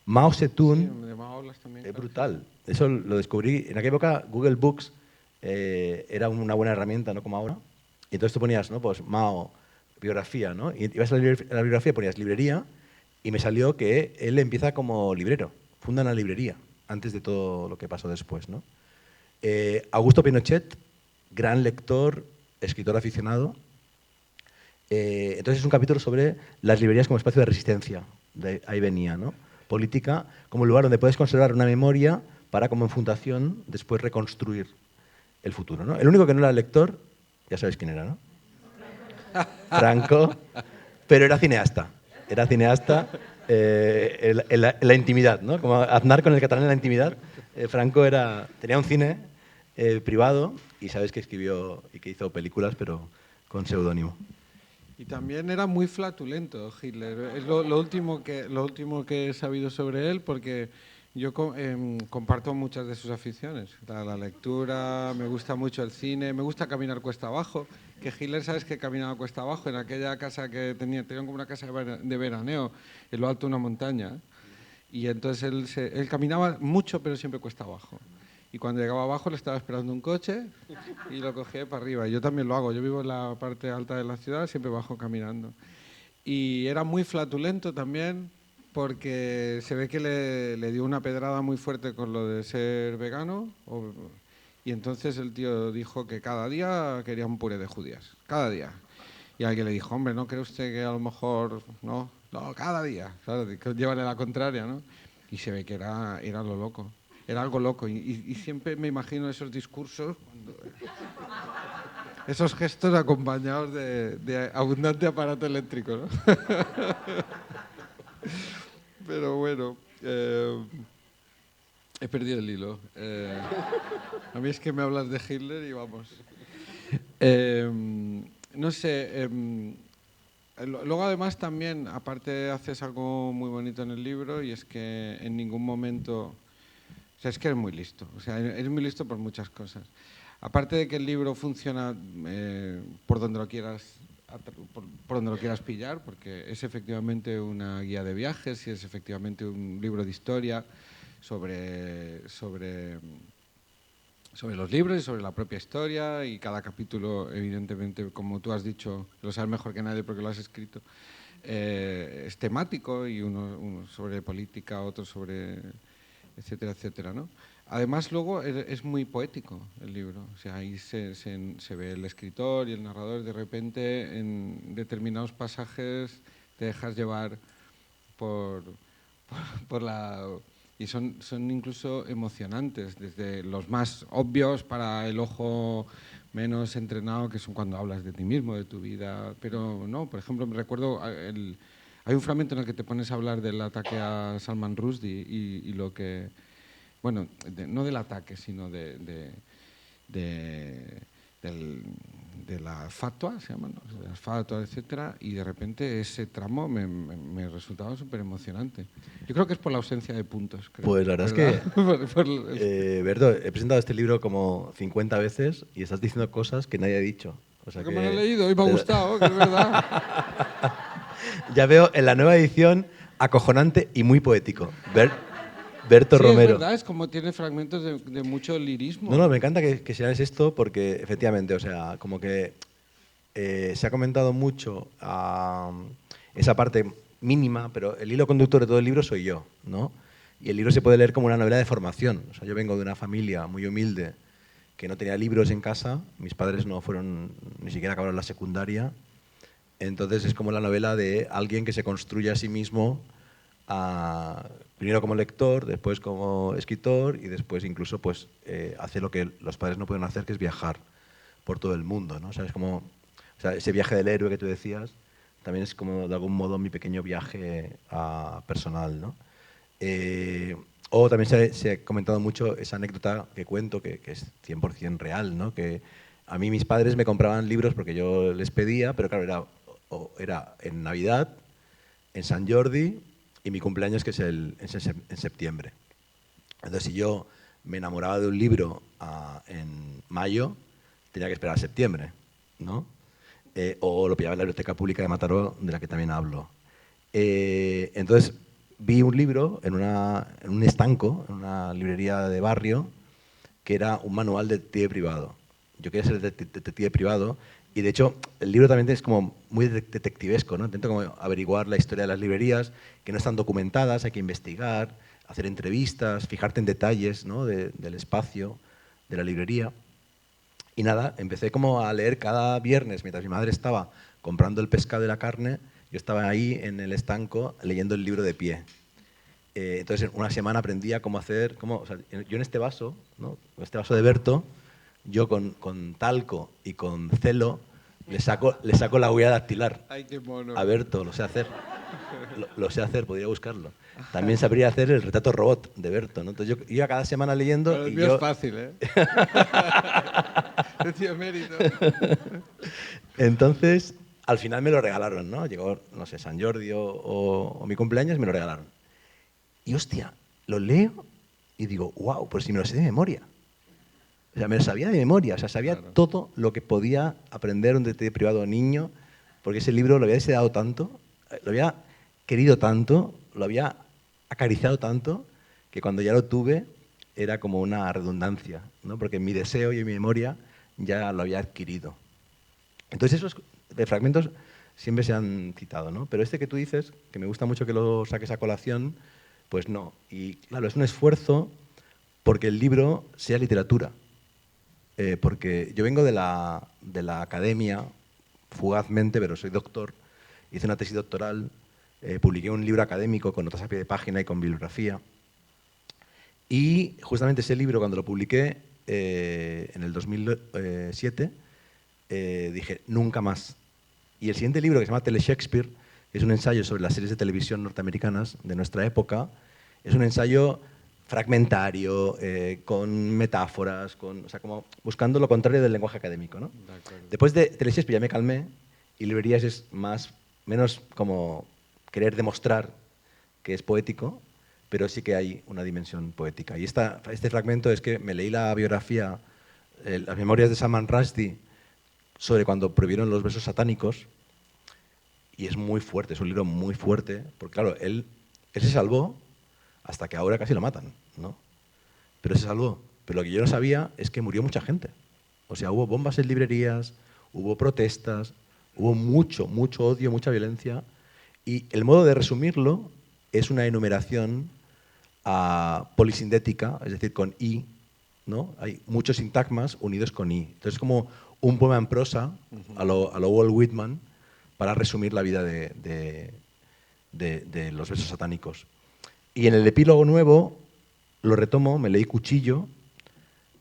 Mao Zedong, es brutal. Eso lo descubrí. En aquella época Google Books era una buena herramienta, no como ahora. Y entonces tú ponías, ¿no?, pues Mao, biografía, ¿no? Y ibas a la biografía, ponías librería, y me salió que él empieza como librero. Funda una librería, antes de todo lo que pasó después, ¿no? Augusto Pinochet, gran lector, escritor aficionado. Entonces es un capítulo sobre las librerías como espacio de resistencia. De ahí venía, ¿no? Política como lugar donde puedes conservar una memoria para, como en fundación, después reconstruir el futuro, ¿no? El único que no era lector, ya sabéis quién era, ¿no? Franco, pero era cineasta. Era cineasta en la intimidad, ¿no? Como Aznar con el catalán en la intimidad. Franco tenía un cine privado y sabéis que escribió y que hizo películas, pero con seudónimo. Y también era muy flatulento Hitler. Es lo último que he sabido sobre él, porque yo comparto muchas de sus aficiones. La lectura, me gusta mucho el cine, me gusta caminar cuesta abajo. Que Hitler, ¿sabes que caminaba cuesta abajo? En aquella casa que tenían como una casa de veraneo, en lo alto de una montaña. Y entonces él caminaba mucho, pero siempre cuesta abajo. Y cuando llegaba abajo le estaba esperando un coche y lo cogía para arriba. Y yo también lo hago. Yo vivo en la parte alta de la ciudad, siempre bajo caminando. Y era muy flatulento también, porque se ve que le dio una pedrada muy fuerte con lo de ser vegano. Y entonces el tío dijo que cada día quería un puré de judías. Cada día. Y alguien le dijo, hombre, ¿no cree usted que a lo mejor...? No, cada día. Claro, llévale la contraria, ¿no? Y se ve que era lo loco. Era algo loco y siempre me imagino esos discursos, esos gestos acompañados de abundante aparato eléctrico, ¿no? Pero bueno, he perdido el hilo. A mí es que me hablas de Hitler y vamos. No sé, luego además también, aparte haces algo muy bonito en el libro, y es que en ningún momento... O sea, es que eres muy listo. O sea, eres muy listo por muchas cosas. Aparte de que el libro funciona por donde lo quieras, por donde lo quieras pillar, porque es efectivamente una guía de viajes y es efectivamente un libro de historia sobre los libros y sobre la propia historia, y cada capítulo, evidentemente, como tú has dicho, lo sabes mejor que nadie porque lo has escrito, es temático, y uno sobre política, otro sobre... etcétera, etcétera, ¿no? Además, luego es muy poético el libro. O sea, ahí se ve el escritor y el narrador, y de repente en determinados pasajes te dejas llevar por la... Y son incluso emocionantes, desde los más obvios para el ojo menos entrenado, que son cuando hablas de ti mismo, de tu vida. Pero no, por ejemplo, me recuerdo... Hay un fragmento en el que te pones a hablar del ataque a Salman Rushdie y lo que... Bueno, no del ataque, sino de de la fatua, se llama, ¿no? De las fatuas, etcétera, y de repente ese tramo me resultaba súper emocionante. Yo creo que es por la ausencia de puntos. Creo, Pues la verdad ¿verdad? es que, Berto, he presentado este libro como 50 veces y estás diciendo cosas que nadie ha dicho. O sea porque me lo he leído y me ha gustado, que es verdad. Ya veo en la nueva edición acojonante y muy poético. Berto Sí, Romero. es verdad, es como tiene fragmentos de mucho lirismo. No, me encanta que seas esto porque efectivamente, o sea, como que se ha comentado mucho esa parte mínima, pero el hilo conductor de todo el libro soy yo, ¿no? Y el libro se puede leer como una novela de formación. O sea, yo vengo de una familia muy humilde que no tenía libros en casa, mis padres no fueron, ni siquiera acabaron la secundaria, entonces es como la novela de alguien que se construye a sí mismo, primero como lector, después como escritor y después incluso pues, hace lo que los padres no pueden hacer, que es viajar por todo el mundo, ¿no? O sea, es como, o sea, ese viaje del héroe que tú decías también es como de algún modo mi pequeño viaje personal, ¿no? O también se ha comentado mucho esa anécdota que cuento, que es 100% real, ¿no? Que a mí mis padres me compraban libros porque yo les pedía, pero claro, era en Navidad, en San Jordi y mi cumpleaños, que es en septiembre. Entonces, si yo me enamoraba de un libro en mayo, tenía que esperar a septiembre, ¿no? O lo pillaba en la Biblioteca Pública de Mataró, de la que también hablo. Entonces, vi un libro en un estanco, en una librería de barrio, que era un manual de detective privado. Yo quería ser detective privado y, de hecho, el libro también es como muy detectivesco, ¿no? Intento como averiguar la historia de las librerías, que no están documentadas, hay que investigar, hacer entrevistas, fijarte en detalles, ¿no? Del espacio de la librería. Y nada, empecé como a leer cada viernes, mientras mi madre estaba comprando el pescado y la carne, yo estaba ahí en el estanco leyendo el libro de pie. Entonces, en una semana aprendía cómo hacer, o sea, yo en este vaso, ¿no? En este vaso de Berto, yo con talco y con celo le saco la huella dactilar. Ay, qué mono. A Berto, lo sé hacer. Lo sé hacer, podría buscarlo. También sabría hacer el retrato robot de Berto, ¿no? Entonces yo iba cada semana leyendo. Pero el mío es fácil, ¿eh? Decía mérito. Entonces, al final me lo regalaron, ¿no? Llegó, no sé, San Jordi o mi cumpleaños, me lo regalaron. Y hostia, lo leo y digo, wow, pues si me lo sé de memoria. O sea, me lo sabía de memoria, o sea, sabía todo lo que podía aprender un detective privado niño, porque ese libro lo había deseado tanto, lo había querido tanto, lo había acariciado tanto, que cuando ya lo tuve era como una redundancia, ¿no? Porque mi deseo y mi memoria ya lo había adquirido. Entonces esos fragmentos siempre se han citado, ¿no? Pero este que tú dices, que me gusta mucho que lo saques a colación, pues no. Y claro, es un esfuerzo porque el libro sea literatura. Porque yo vengo de la academia, fugazmente, pero soy doctor, hice una tesis doctoral, publiqué un libro académico con notas a pie de página y con bibliografía. Y justamente ese libro, cuando lo publiqué en el 2007, dije, nunca más. Y el siguiente libro, que se llama Tele Shakespeare, es un ensayo sobre las series de televisión norteamericanas de nuestra época, es un ensayo fragmentario, con metáforas, o sea, como buscando lo contrario del lenguaje académico, ¿no? Después de Tele Shakespeare ya me calmé, y Librerías es menos como querer demostrar que es poético, pero sí que hay una dimensión poética. Y este fragmento es que me leí la biografía, las memorias de Salman Rushdie, sobre cuando prohibieron los versos satánicos, y es muy fuerte, es un libro muy fuerte, porque claro, él se salvó hasta que ahora casi lo matan, ¿no? Pero se salvó. Pero lo que yo no sabía es que murió mucha gente. O sea, hubo bombas en librerías, hubo protestas, hubo mucho odio, mucha violencia, y el modo de resumirlo es una enumeración polisindética, es decir, con I, ¿no? Hay muchos sintagmas unidos con I. Entonces es como un poema en prosa a lo Walt Whitman para resumir la vida de los versos satánicos. Y en el epílogo nuevo lo retomo, me leí Cuchillo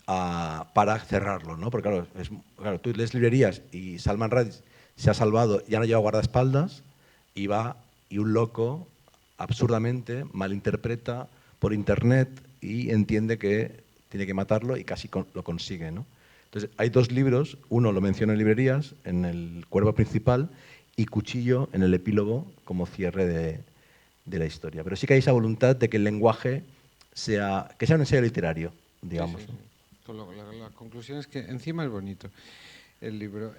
para cerrarlo, ¿no? Porque claro, tú lees Librerías y Salman Rushdie se ha salvado, ya no lleva guardaespaldas, y va y un loco absurdamente malinterpreta por internet y entiende que tiene que matarlo y casi lo consigue, ¿no? Entonces Entonces, hay dos libros, uno lo menciono en librerías, en el cuerpo principal, y Cuchillo en el epílogo como cierre de la historia. Pero sí que hay esa voluntad de que el lenguaje sea un ensayo literario, digamos. Sí, sí, sí. La conclusión es que encima es bonito el libro.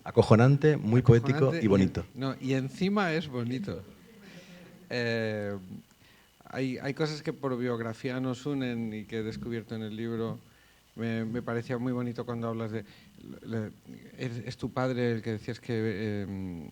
Acojonante, muy poético y bonito. Y encima es bonito. Hay cosas que por biografía nos unen y que he descubierto en el libro. Me parecía muy bonito cuando hablas de... Es tu padre el que decías que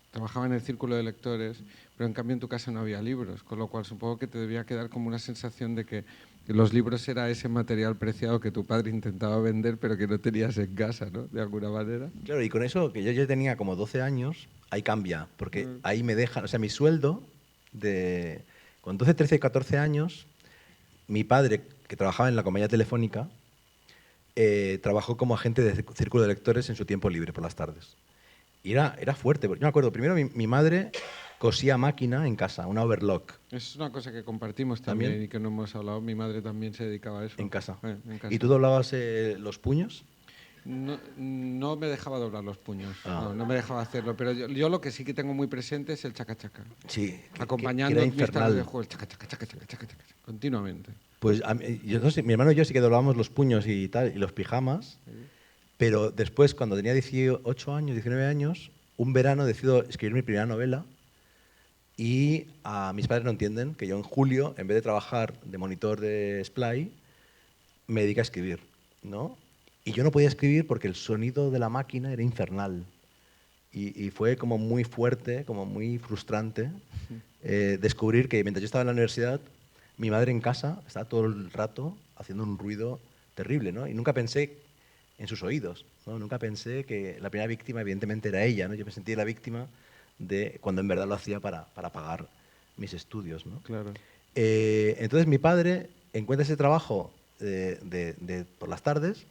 trabajaba en el círculo de lectores, pero en cambio en tu casa no había libros, con lo cual supongo que te debía quedar como una sensación de que los libros era ese material preciado que tu padre intentaba vender, pero que no tenías en casa, ¿no? De alguna manera. Claro, y con eso, que yo ya tenía como 12 años, ahí cambia, porque ahí me dejan, o sea, mi sueldo, con 12, 13, 14 años, mi padre, que trabajaba en la compañía telefónica, trabajó como agente de círculo de lectores en su tiempo libre por las tardes. Y era fuerte. Yo me acuerdo, primero mi madre cosía a máquina en casa, una overlock. Es una cosa que compartimos también y que no hemos hablado. Mi madre también se dedicaba a eso. En casa. En casa. ¿Y tú doblabas los puños? No me dejaba doblar los puños, no me dejaba hacerlo, pero yo lo que sí que tengo muy presente es el chaca-chaca. Sí, acompañando que mis tardes de juego, el chaca-chaca, continuamente. Pues yo no sé, mi hermano y yo sí que doblábamos los puños y tal, y los pijamas, pero después, cuando tenía 18 años, 19 años, un verano decido escribir mi primera novela y mis padres no entienden que yo en julio, en vez de trabajar de monitor de Splay, me dediqué a escribir, ¿no? Y yo no podía escribir porque el sonido de la máquina era infernal. Y fue como muy fuerte, como muy frustrante descubrir que mientras yo estaba en la universidad, mi madre en casa estaba todo el rato haciendo un ruido terrible, ¿no? Y nunca pensé en sus oídos, ¿no? Nunca pensé que la primera víctima evidentemente era ella, ¿no? Yo me sentí la víctima de cuando en verdad lo hacía para pagar mis estudios, ¿no? Claro. Entonces mi padre encuentra ese trabajo por las tardes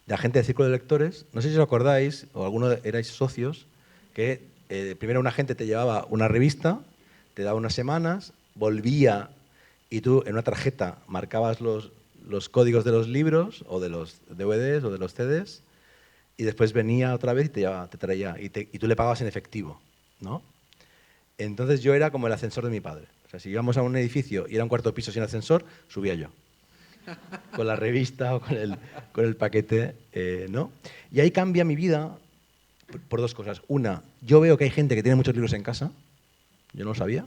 de agente de círculo de lectores. No sé si os acordáis, o alguno erais socios, que primero un agente te llevaba una revista, te daba unas semanas, volvía y tú en una tarjeta marcabas los códigos de los libros o de los DVDs o de los CDs y después venía otra vez y te traía y tú le pagabas en efectivo, ¿no? Entonces yo era como el ascensor de mi padre. O sea, si íbamos a un edificio y era un cuarto piso sin ascensor, subía yo. Con la revista o con el paquete, ¿no? Y ahí cambia mi vida por dos cosas. Una, yo veo que hay gente que tiene muchos libros en casa. Yo no lo sabía.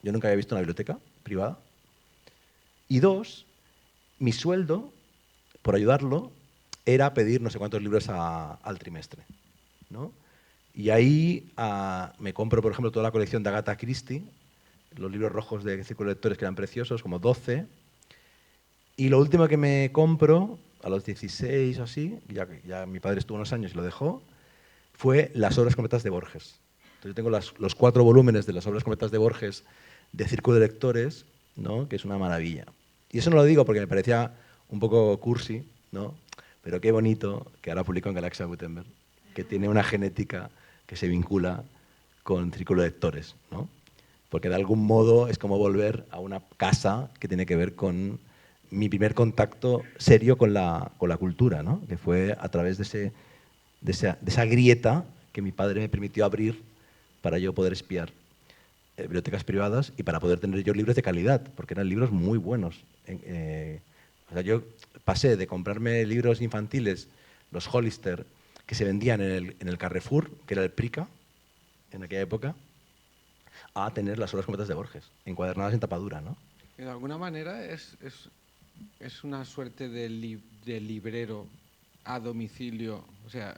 Yo nunca había visto una biblioteca privada. Y dos, mi sueldo, por ayudarlo, era pedir no sé cuántos libros al trimestre, ¿no? Y ahí me compro, por ejemplo, toda la colección de Agatha Christie, los libros rojos de Círculo de Lectores que eran preciosos, como 12. Y lo último que me compro, a los 16 o así, ya mi padre estuvo unos años y lo dejó, fue las obras completas de Borges. Entonces yo tengo los 4 volúmenes de las obras completas de Borges de Círculo de Lectores, ¿no? Que es una maravilla. Y eso no lo digo porque me parecía un poco cursi, ¿no? Pero qué bonito que ahora publicó en Galaxia Gutenberg, que tiene una genética que se vincula con Círculo de Lectores, ¿no? Porque de algún modo es como volver a una casa que tiene que ver con mi primer contacto serio con la cultura, ¿no? Que fue a través de esa grieta que mi padre me permitió abrir para yo poder espiar bibliotecas privadas y para poder tener yo libros de calidad, porque eran libros muy buenos. O sea, yo pasé de comprarme libros infantiles, los Hollister, que se vendían en el Carrefour, que era el Prica, en aquella época, a tener las obras completas de Borges, encuadernadas en tapadura, ¿no? De alguna manera es una suerte de librero a domicilio. O sea,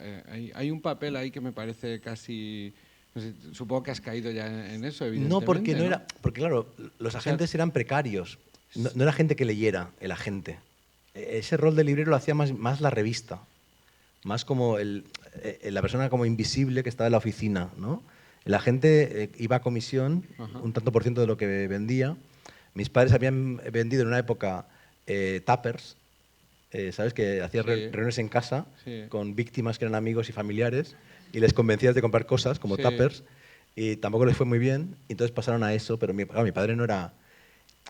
hay un papel ahí que me parece casi... No sé, supongo que has caído ya en eso, evidentemente. No, porque no era... Porque claro, los agentes eran precarios. No era gente que leyera, el agente. Ese rol de librero lo hacía más la revista. Más como la persona como invisible que estaba en la oficina, ¿no? El agente iba a comisión, un tanto por ciento de lo que vendía. Mis padres habían vendido en una época tuppers, ¿sabes? Que hacían reuniones en casa con víctimas que eran amigos y familiares y les convencías de comprar cosas como tuppers y tampoco les fue muy bien. Entonces pasaron a eso, pero mi padre no era...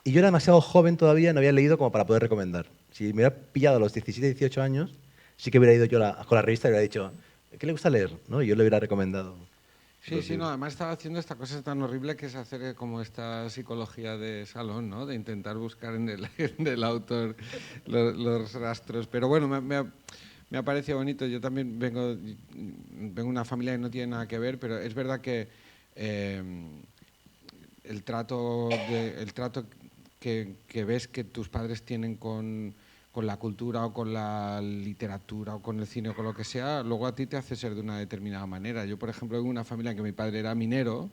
Y yo era demasiado joven todavía, no había leído como para poder recomendar. Si me hubiera pillado a los 17, 18 años, sí que hubiera ido yo con la revista y hubiera dicho, ¿qué le gusta leer? ¿No? Y yo le hubiera recomendado. Sí, sí, no, además estaba haciendo esta cosa tan horrible que es hacer como esta psicología de salón, ¿no? De intentar buscar en el autor los rastros. Pero bueno, me ha parecido bonito. Yo también vengo de una familia que no tiene nada que ver, pero es verdad que el trato que ves que tus padres tienen con la cultura o con la literatura o con el cine o con lo que sea, luego a ti te hace ser de una determinada manera. Yo, por ejemplo, vengo de una familia en que mi padre era minero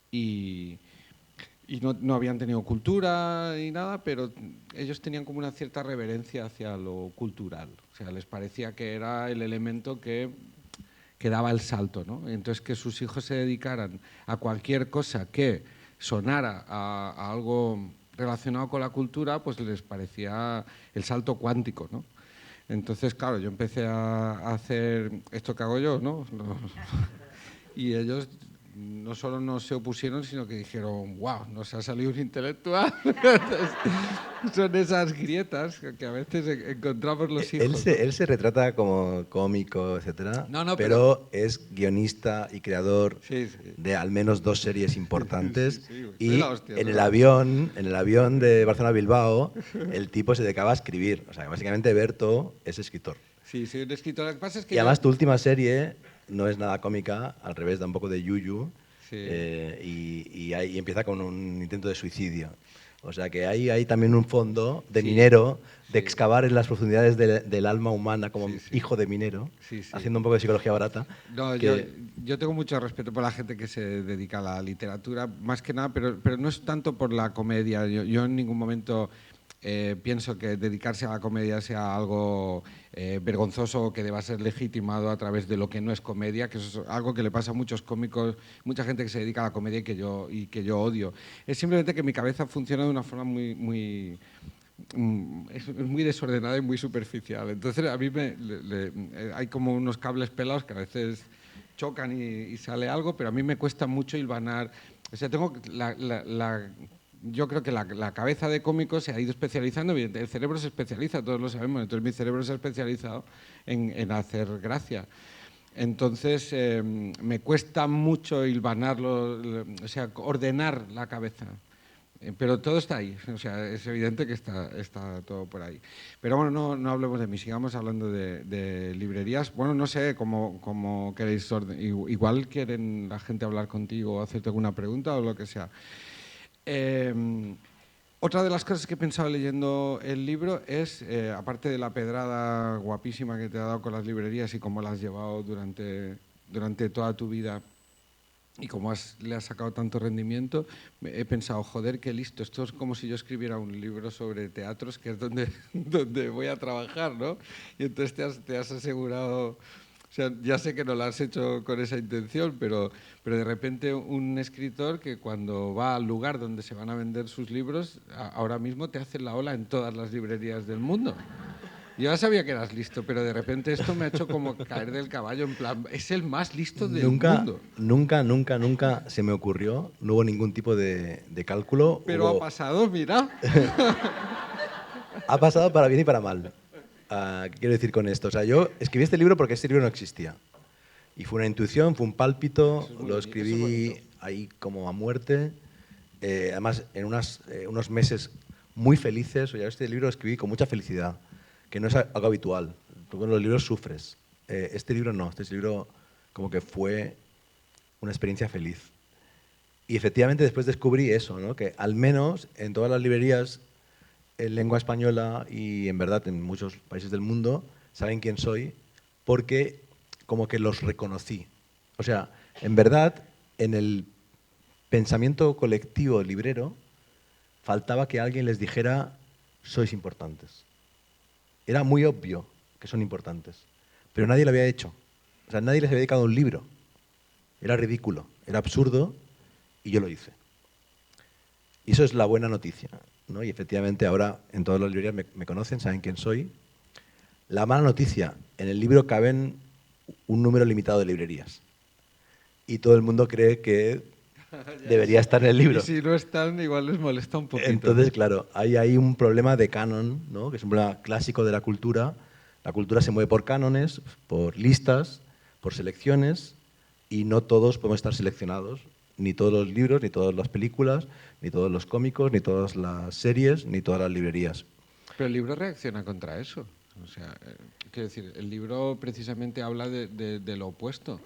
y no habían tenido cultura ni nada, pero ellos tenían como una cierta reverencia hacia lo cultural. O sea, les parecía que era el elemento que daba el salto, ¿no? Entonces, que sus hijos se dedicaran a cualquier cosa que sonara a algo relacionado con la cultura, pues les parecía el salto cuántico, ¿no? Entonces, claro, yo empecé a hacer esto que hago yo, ¿no? Y ellos no solo no se opusieron, sino que dijeron, wow, nos ha salido un intelectual. Son esas grietas que a veces encontramos los hijos. Él se retrata como cómico, etcétera, No, pero es guionista y creador sí. de al menos 2 series importantes. Sí, y hostia, en el avión de Barcelona a Bilbao, el tipo se dedicaba a escribir. O sea, básicamente Berto es escritor. Sí, soy un escritor. Lo que pasa es que y además tu última serie no es nada cómica, al revés, da un poco de yuyu, sí. y empieza con un intento de suicidio. O sea que hay también un fondo de minero, de excavar en las profundidades del alma humana como hijo de minero, haciendo un poco de psicología barata. No, yo tengo mucho respeto por la gente que se dedica a la literatura, más que nada, pero no es tanto por la comedia. Yo en ningún momento pienso que dedicarse a la comedia sea algo vergonzoso o que deba ser legitimado a través de lo que no es comedia, que eso es algo que le pasa a muchos cómicos, mucha gente que se dedica a la comedia y que yo odio. Es simplemente que mi cabeza funciona de una forma muy desordenada y muy superficial. Entonces a mí hay como unos cables pelados que a veces chocan y sale algo, pero a mí me cuesta mucho hilvanar. O sea, tengo yo creo que la cabeza de cómico se ha ido especializando, el cerebro se especializa, todos lo sabemos, entonces mi cerebro se ha especializado en hacer gracia. Entonces me cuesta mucho hilvanarlo, o sea, ordenar la cabeza. Pero todo está ahí, o sea, es evidente que está todo por ahí. Pero bueno, no hablemos de mí, sigamos hablando de librerías. Bueno, no sé cómo queréis, igual quieren la gente hablar contigo o hacerte alguna pregunta o lo que sea. Otra de las cosas que he pensado leyendo el libro es, aparte de la pedrada guapísima que te ha dado con las librerías y cómo las has llevado durante toda tu vida y cómo le has sacado tanto rendimiento, he pensado, joder, qué listo, esto es como si yo escribiera un libro sobre teatros, que es donde voy a trabajar, ¿no? Y entonces te has asegurado... O sea, ya sé que no lo has hecho con esa intención, pero de repente un escritor que cuando va al lugar donde se van a vender sus libros, ahora mismo te hace la ola en todas las librerías del mundo. Yo ya sabía que eras listo, pero de repente esto me ha hecho como caer del caballo, en plan, es el más listo del mundo. Nunca se me ocurrió, no hubo ningún tipo de cálculo. Pero ha pasado, mira. Ha pasado para bien y para mal. ¿Qué quiero decir con esto? O sea, yo escribí este libro porque este libro no existía. Y fue una intuición, fue un pálpito, lo escribí ahí como a muerte. Además, en unos meses muy felices. O sea, este libro lo escribí con mucha felicidad, que no es algo habitual. Tú con los libros sufres. Este libro no, este libro como que fue una experiencia feliz. Y efectivamente después descubrí eso, ¿no? Que al menos en todas las librerías en lengua española y en verdad en muchos países del mundo saben quién soy porque como que los reconocí. O sea, en verdad, en el pensamiento colectivo librero faltaba que alguien les dijera sois importantes. Era muy obvio que son importantes, pero nadie lo había hecho. O sea, nadie les había dedicado un libro. Era ridículo, era absurdo y yo lo hice. Y eso es la buena noticia, ¿no? Y efectivamente ahora en todas las librerías me conocen, saben quién soy. La mala noticia, en el libro caben un número limitado de librerías. Y todo el mundo cree que debería estar en el libro. Y si no están, igual les molesta un poquito. Entonces, claro, hay ahí un problema de canon, ¿no? Que es un problema clásico de la cultura. La cultura se mueve por cánones, por listas, por selecciones, y no todos podemos estar seleccionados, ni todos los libros, ni todas las películas, ni todos los cómicos, ni todas las series, ni todas las librerías. Pero el libro reacciona contra eso. O sea, quiero decir, el libro precisamente habla de lo opuesto.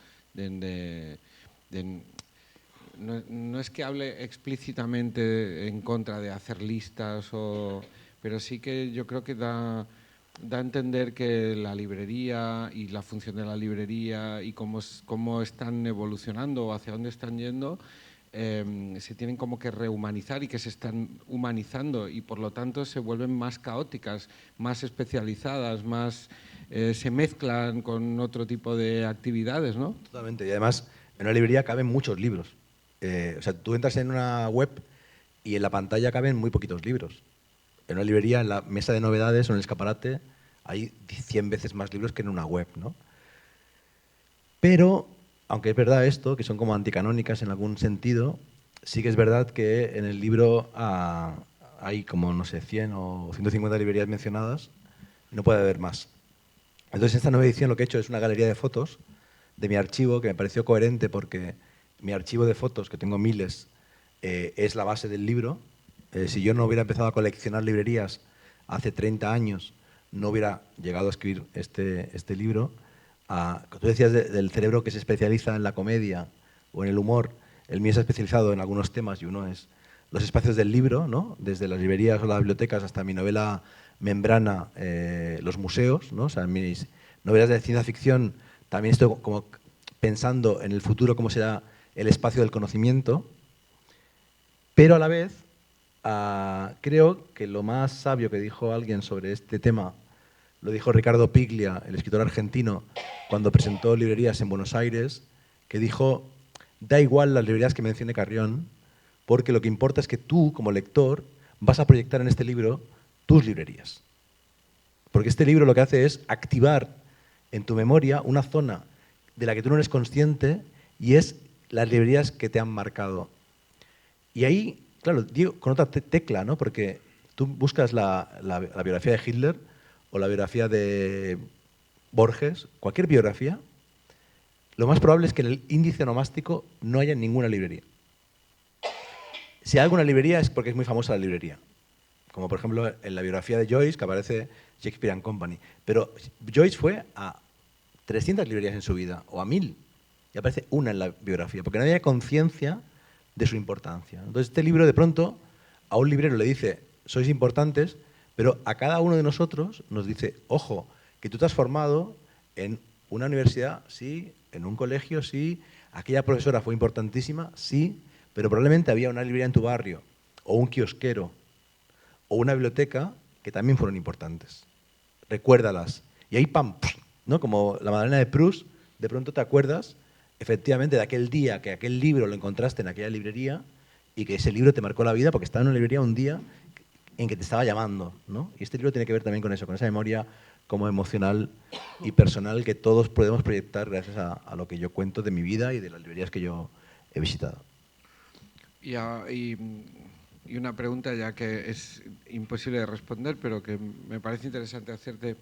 No es que hable explícitamente en contra de hacer listas, pero sí que yo creo que da a entender que la librería y la función de la librería y cómo están evolucionando o hacia dónde están yendo, se tienen como que rehumanizar y que se están humanizando y por lo tanto se vuelven más caóticas, más especializadas, se mezclan con otro tipo de actividades, ¿no? Totalmente. Y además, en una librería caben muchos libros. O sea, tú entras en una web y en la pantalla caben muy poquitos libros. En una librería, en la mesa de novedades o en el escaparate, hay 100 veces más libros que en una web, ¿no? Pero, aunque es verdad esto, que son como anticanónicas en algún sentido, sí que es verdad que en el libro hay como, no sé, 100 o 150 librerías mencionadas y no puede haber más. Entonces, esta nueva edición lo que he hecho es una galería de fotos de mi archivo que me pareció coherente porque mi archivo de fotos, que tengo miles, es la base del libro. Si yo no hubiera empezado a coleccionar librerías hace 30 años, no hubiera llegado a escribir este libro. Tú decías del cerebro que se especializa en la comedia o en el humor. El mío se ha especializado en algunos temas y uno es los espacios del libro, ¿no? Desde las librerías o las bibliotecas hasta mi novela Membrana, los museos, ¿no? O sea, en mis novelas de ciencia ficción también estoy como pensando en el futuro cómo será el espacio del conocimiento, pero a la vez creo que lo más sabio que dijo alguien sobre este tema lo dijo Ricardo Piglia, el escritor argentino, cuando presentó librerías en Buenos Aires, que dijo, da igual las librerías que mencione Carrión, porque lo que importa es que tú, como lector, vas a proyectar en este libro tus librerías. Porque este libro lo que hace es activar en tu memoria una zona de la que tú no eres consciente y es las librerías que te han marcado. Y ahí, claro, digo con otra tecla, ¿no? Porque tú buscas la biografía de Hitler o la biografía de Borges, cualquier biografía, lo más probable es que en el índice onomástico no haya ninguna librería. Si hay alguna librería es porque es muy famosa la librería. Como por ejemplo en la biografía de Joyce, que aparece Shakespeare and Company. Pero Joyce fue a 300 librerías en su vida, o a 1000, y aparece una en la biografía, porque nadie había conciencia de su importancia. Entonces este libro de pronto a un librero le dice, sois importantes, pero a cada uno de nosotros nos dice, ojo, que tú te has formado en una universidad, sí, en un colegio, sí, aquella profesora fue importantísima, sí, pero probablemente había una librería en tu barrio, o un kiosquero, o una biblioteca que también fueron importantes. Recuérdalas. Y ahí, pam, ¿no? Como la Madalena de Proust, de pronto te acuerdas efectivamente de aquel día que aquel libro lo encontraste en aquella librería y que ese libro te marcó la vida porque estaba en una librería un día en que te estaba llamando, ¿no? Y este libro tiene que ver también con eso, con esa memoria como emocional y personal que todos podemos proyectar gracias a lo que yo cuento de mi vida y de las librerías que yo he visitado. Y una pregunta ya que es imposible de responder, pero que me parece interesante hacerte,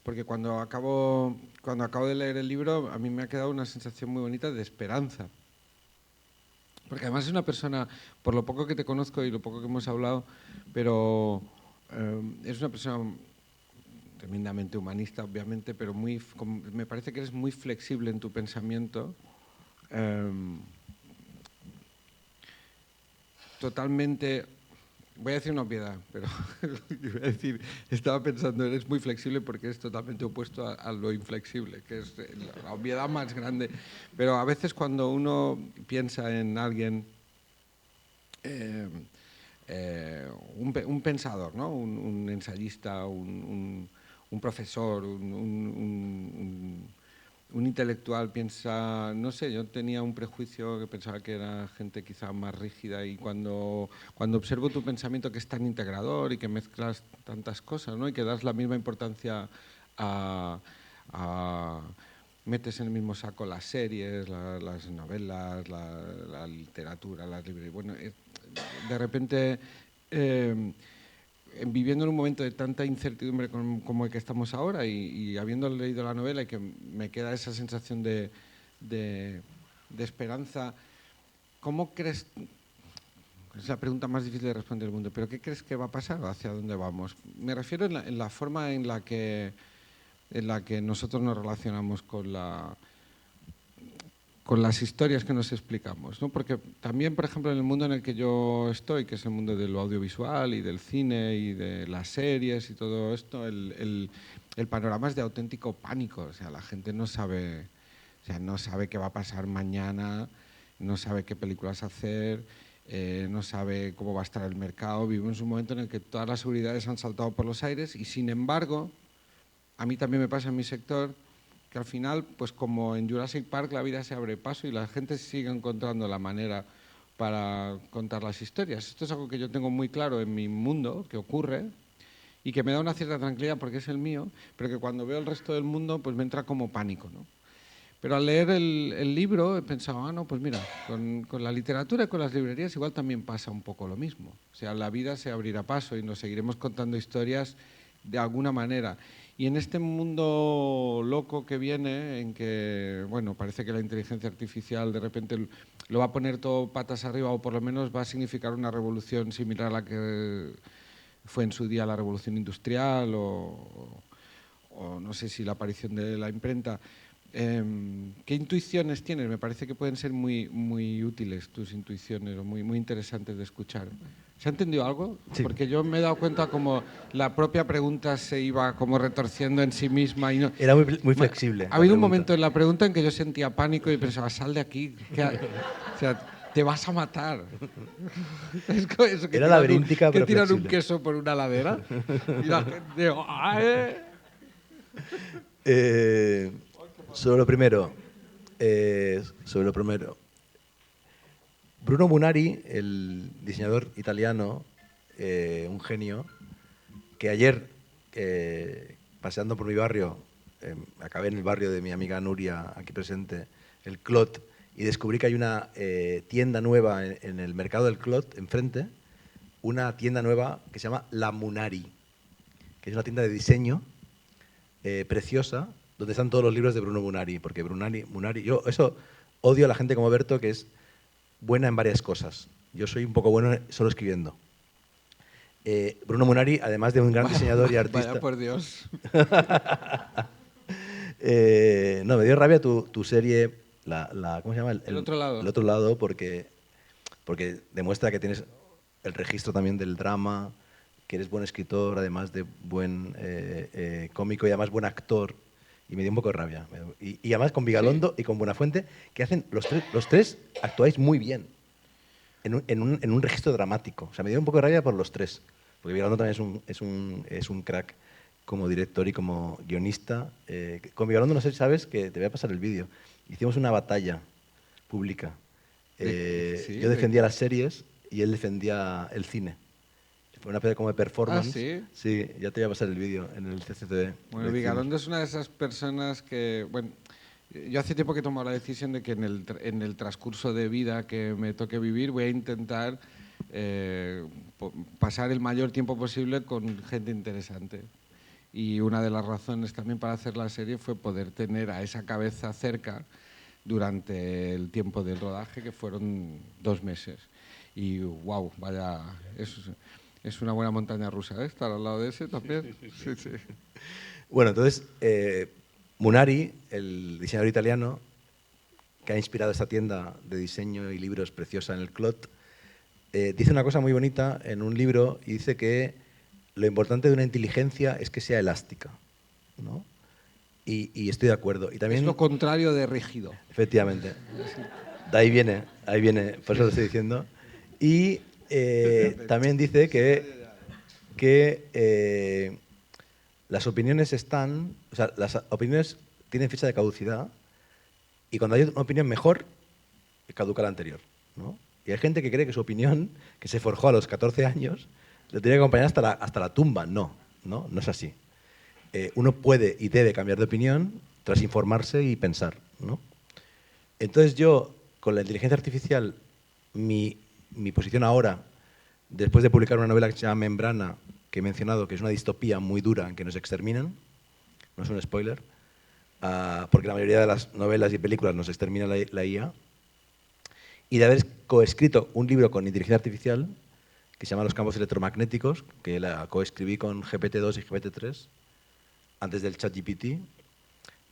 porque cuando acabo de leer el libro, a mí me ha quedado una sensación muy bonita de esperanza. Porque además es una persona, por lo poco que te conozco y lo poco que hemos hablado, pero es una persona tremendamente humanista, obviamente, pero me parece que eres muy flexible en tu pensamiento. Totalmente, voy a decir una obviedad, pero voy a decir, estaba pensando, eres muy flexible porque es totalmente opuesto a lo inflexible, que es la obviedad más grande. Pero a veces cuando uno piensa en alguien, un pensador, ¿no? Un ensayista, un profesor, un intelectual piensa, no sé, yo tenía un prejuicio que pensaba que era gente quizá más rígida y cuando observo tu pensamiento que es tan integrador y que mezclas tantas cosas, ¿no? Y que das la misma importancia metes en el mismo saco las series, las novelas, la literatura, las librerías. Bueno, de repente viviendo en un momento de tanta incertidumbre como el que estamos ahora y habiendo leído la novela y que me queda esa sensación de esperanza, ¿cómo crees? Es la pregunta más difícil de responder del mundo, pero ¿qué crees que va a pasar? ¿Hacia dónde vamos? Me refiero en la forma en la que nosotros nos relacionamos con las historias que nos explicamos, ¿no? Porque también, por ejemplo, en el mundo en el que yo estoy, que es el mundo de lo audiovisual y del cine y de las series y todo esto, el panorama es de auténtico pánico. O sea, la gente no sabe qué va a pasar mañana, no sabe qué películas hacer, no sabe cómo va a estar el mercado. Vivimos un momento en el que todas las seguridades han saltado por los aires y, sin embargo, a mí también me pasa en mi sector que al final, pues como en Jurassic Park, la vida se abre paso y la gente sigue encontrando la manera para contar las historias. Esto es algo que yo tengo muy claro en mi mundo, que ocurre, y que me da una cierta tranquilidad porque es el mío, pero que cuando veo el resto del mundo, pues me entra como pánico, ¿no? Pero al leer el libro he pensado, no, pues mira, con la literatura y con las librerías igual también pasa un poco lo mismo. O sea, la vida se abrirá paso y nos seguiremos contando historias de alguna manera. Y en este mundo loco que viene, en que, bueno, parece que la inteligencia artificial de repente lo va a poner todo patas arriba o por lo menos va a significar una revolución similar a la que fue en su día la revolución industrial o no sé si la aparición de la imprenta. ¿Qué intuiciones tienes? Me parece que pueden ser muy, muy útiles tus intuiciones o muy, muy interesantes de escuchar. ¿Se ha entendido algo? Sí. Porque yo me he dado cuenta como la propia pregunta se iba como retorciendo en sí misma. Y no, Era muy flexible. Ha habido un momento en la pregunta en que yo sentía pánico y pensaba, sal de aquí. O sea, te vas a matar. Es como eso, que era laberíntica, pero tiran un flexible. queso por una ladera y la gente... ¡ay! Sobre lo primero, Bruno Munari, el diseñador italiano, un genio, que ayer, paseando por mi barrio, acabé en el barrio de mi amiga Nuria, aquí presente, el Clot, y descubrí que hay una tienda nueva en el mercado del Clot, enfrente, una tienda nueva que se llama La Munari, que es una tienda de diseño preciosa, donde están todos los libros de Bruno Munari, porque Munari, yo eso odio a la gente como Berto, que es buena en varias cosas. Yo soy un poco bueno solo escribiendo. Bruno Munari, además de un gran diseñador y artista... Vaya por Dios. No, me dio rabia tu serie, ¿cómo se llama? El otro lado. El otro lado, porque demuestra que tienes el registro también del drama, que eres buen escritor, además de buen cómico y además buen actor. Y me dio un poco de rabia. Y además con Vigalondo y con Buenafuente, que hacen los tres actuáis muy bien en un registro dramático. O sea, me dio un poco de rabia por los tres. Porque Vigalondo también es un crack como director y como guionista. Con Vigalondo, no sé si sabes, que te voy a pasar el vídeo. Hicimos una batalla pública. Yo defendía las series y él defendía el cine. Fue una pelea como de performance. ¿Ah, sí? Sí, ya te voy a pasar el vídeo en el CCTV. Bueno, Vigalondo es una de esas personas que, bueno, yo hace tiempo que he tomado la decisión de que en el transcurso de vida que me toque vivir voy a intentar pasar el mayor tiempo posible con gente interesante. Y una de las razones también para hacer la serie fue poder tener a esa cabeza cerca durante el tiempo del rodaje, que fueron 2 meses. Y wow, vaya, es una buena montaña rusa, ¿eh? Estar al lado de ese también. Sí. Bueno, entonces, Munari, el diseñador italiano, que ha inspirado esta tienda de diseño y libros preciosa en el Clot, dice una cosa muy bonita en un libro y dice que lo importante de una inteligencia es que sea elástica, ¿no? Y estoy de acuerdo. Y también, es lo contrario de rígido. Efectivamente. De ahí viene, por eso lo estoy diciendo. Y también dice que las opiniones las opiniones tienen fecha de caducidad y cuando hay una opinión mejor, caduca la anterior, ¿no? Y hay gente que cree que su opinión, que se forjó a los 14 años, le tiene que acompañar hasta la tumba. No es así. Uno puede y debe cambiar de opinión tras informarse y pensar, ¿no? Entonces yo, con la inteligencia artificial, mi posición ahora, después de publicar una novela que se llama Membrana, que he mencionado, que es una distopía muy dura en que nos exterminan, no es un spoiler, porque la mayoría de las novelas y películas nos extermina la IA, y de haber coescrito un libro con inteligencia artificial que se llama Los campos electromagnéticos, que la coescribí con GPT-2 y GPT-3, antes del ChatGPT.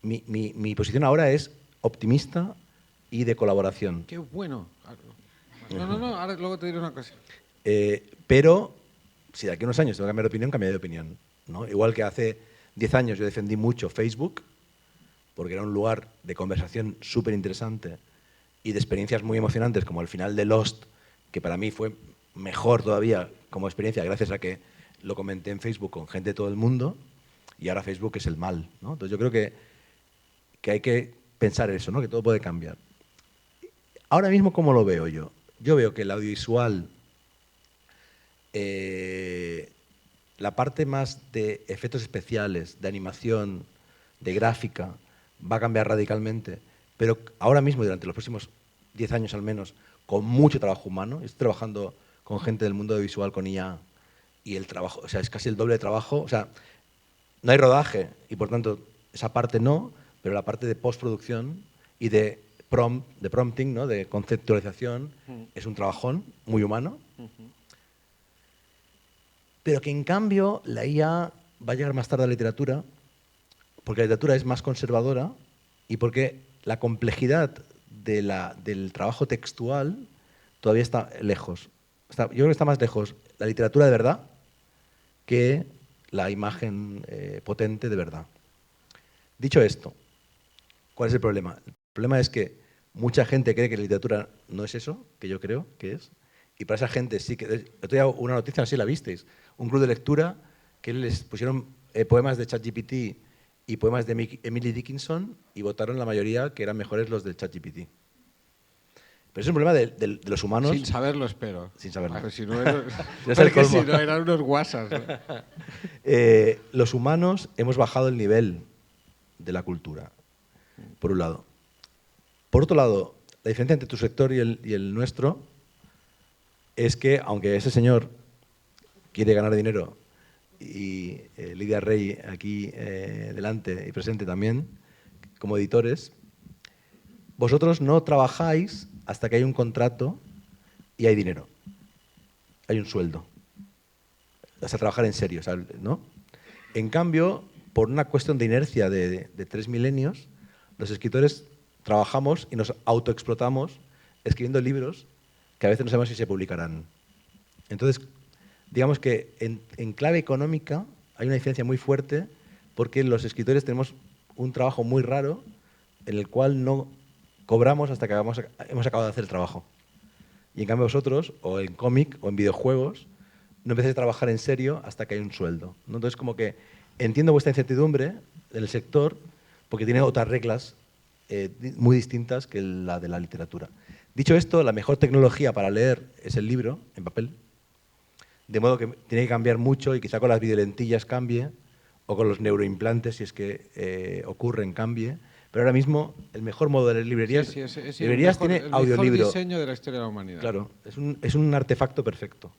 Mi posición ahora es optimista y de colaboración. ¡Qué bueno! No, ahora luego te diré una cosa. Pero si de aquí a unos años tengo que cambiar de opinión, cambiaré de opinión, ¿no? Igual que hace 10 años yo defendí mucho Facebook, porque era un lugar de conversación súper interesante y de experiencias muy emocionantes, como el final de Lost, que para mí fue mejor todavía como experiencia gracias a que lo comenté en Facebook con gente de todo el mundo, y ahora Facebook es el mal, ¿no? Entonces yo creo que hay que pensar eso, ¿no? Que todo puede cambiar. Ahora mismo, ¿cómo lo veo yo? Yo veo que el audiovisual, la parte más de efectos especiales, de animación, de gráfica, va a cambiar radicalmente, pero ahora mismo, durante los próximos 10 años al menos, con mucho trabajo humano. Estoy trabajando con gente del mundo audiovisual con IA y el trabajo, o sea, es casi el doble de trabajo. O sea, no hay rodaje y por tanto esa parte no, pero la parte de postproducción y de prompting, ¿no? De conceptualización, es un trabajón muy humano. Pero que en cambio la IA va a llegar más tarde a la literatura, porque la literatura es más conservadora y porque la complejidad del trabajo textual todavía está lejos. Yo creo que está más lejos la literatura de verdad que la imagen potente de verdad. Dicho esto, ¿cuál es el problema? El problema es que mucha gente cree que la literatura no es eso, que yo creo que es, y para esa gente sí que... Yo una noticia, no sé si la visteis, un club de lectura que les pusieron poemas de ChatGPT y poemas de Emily Dickinson y votaron la mayoría que eran mejores los del ChatGPT. Pero es un problema de los humanos. Sin saberlo, espero. Sin saberlo. Claro, si no, era, si no eran unos guasas, ¿no? Los humanos hemos bajado el nivel de la cultura, por un lado. Por otro lado, la diferencia entre tu sector y el nuestro es que, aunque ese señor quiere ganar dinero y Lidia Rey aquí delante y presente también, como editores, vosotros no trabajáis hasta que hay un contrato y hay dinero, hay un sueldo, hasta trabajar en serio, ¿no? En cambio, por una cuestión de inercia de 3 milenios, los escritores trabajamos y nos autoexplotamos escribiendo libros que a veces no sabemos si se publicarán. Entonces, digamos que en clave económica hay una diferencia muy fuerte porque los escritores tenemos un trabajo muy raro en el cual no cobramos hasta que hemos acabado de hacer el trabajo. Y en cambio vosotros, o en cómic o en videojuegos, no empezáis a trabajar en serio hasta que hay un sueldo, ¿no? Entonces, como que entiendo vuestra incertidumbre del sector porque tiene otras reglas muy distintas que la de la literatura. Dicho esto, la mejor tecnología para leer es el libro en papel, de modo que tiene que cambiar mucho y quizá con las videolentillas cambie o con los neuroimplantes, si es que ocurren, cambie. Pero ahora mismo el mejor modo de leer librerías, librerías tiene audiolibro. El mejor diseño de la historia de la humanidad. Claro, es un artefacto perfecto.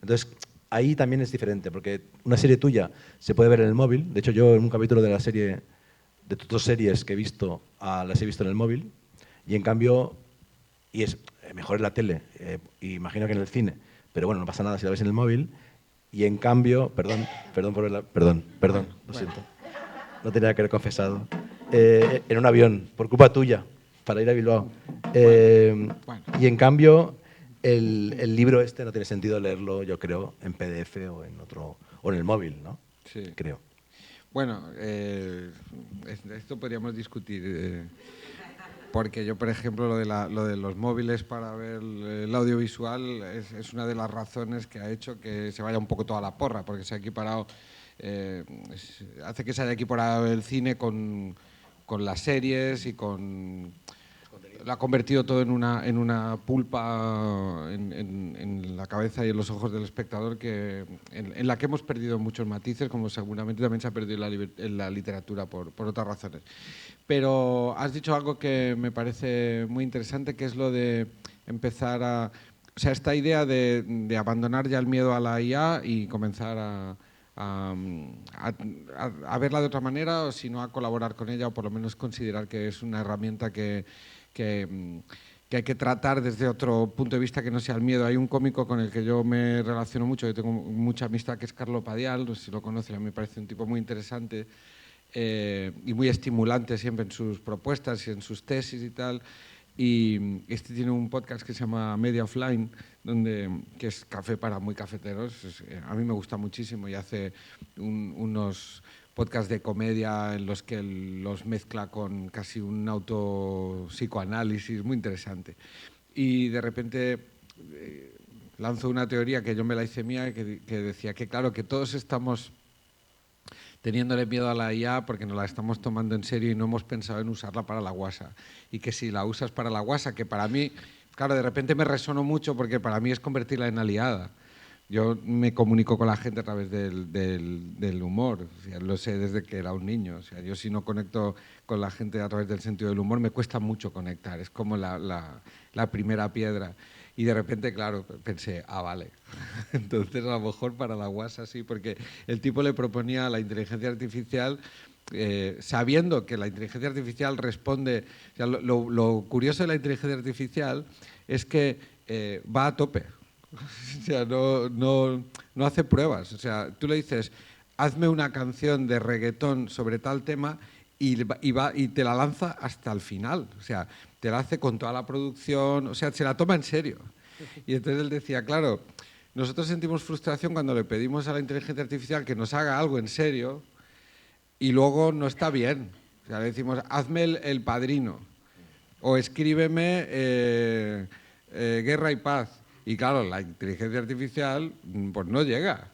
Entonces, ahí también es diferente, porque una serie tuya se puede ver en el móvil. De hecho, yo en un capítulo de la serie, de tus 2 series que he visto, las he visto en el móvil. Y en cambio, y es mejor en la tele, imagino que en el cine, pero bueno, no pasa nada si la ves en el móvil. Y en cambio, perdón, lo siento. No tenía que haber confesado. En un avión, por culpa tuya, para ir a Bilbao. Y en cambio, el libro este no tiene sentido leerlo, yo creo, en PDF o en el móvil, ¿no? Sí. Creo. Bueno, esto podríamos discutir, porque yo, por ejemplo, lo de los móviles para ver el audiovisual es una de las razones que ha hecho que se vaya un poco toda la porra, porque se ha equiparado, hace que se haya equiparado el cine con las series y lo ha convertido todo en una pulpa en la cabeza y en los ojos del espectador en la que hemos perdido muchos matices, como seguramente también se ha perdido en la literatura por otras razones. Pero has dicho algo que me parece muy interesante, que es lo de empezar o sea, esta idea de abandonar ya el miedo a la IA y comenzar a verla de otra manera, o si no a colaborar con ella, o por lo menos considerar que es una herramienta que hay que tratar desde otro punto de vista que no sea el miedo. Hay un cómico con el que yo me relaciono mucho, que tengo mucha amistad, que es Carlo Padial, no sé si lo conocen, a mí me parece un tipo muy interesante y muy estimulante siempre en sus propuestas y en sus tesis y tal. Y este tiene un podcast que se llama Media Offline, que es café para muy cafeteros. A mí me gusta muchísimo y hace unos podcasts de comedia en los que los mezcla con casi un autopsicoanálisis muy interesante. Y de repente lanzo una teoría que yo me la hice mía, que decía que claro, que todos estamos teniéndole miedo a la IA porque nos la estamos tomando en serio y no hemos pensado en usarla para la guasa. Y que si la usas para la guasa, que para mí, claro, de repente me resonó mucho porque para mí es convertirla en aliada. Yo me comunico con la gente a través del humor, o sea, lo sé desde que era un niño. O sea, yo si no conecto con la gente a través del sentido del humor me cuesta mucho conectar, es como la primera piedra. Y de repente, claro, pensé, vale, entonces a lo mejor para la guasa sí, porque el tipo le proponía a la inteligencia artificial, sabiendo que la inteligencia artificial responde, o sea, lo curioso de la inteligencia artificial es que va a tope, o sea, no hace pruebas, o sea, tú le dices, hazme una canción de reggaetón sobre tal tema y te la lanza hasta el final, o sea, te la hace con toda la producción, o sea, se la toma en serio. Y entonces él decía, claro, nosotros sentimos frustración cuando le pedimos a la inteligencia artificial que nos haga algo en serio y luego no está bien. O sea, le decimos, hazme el Padrino o escríbeme Guerra y Paz. Y claro, la inteligencia artificial pues no llega.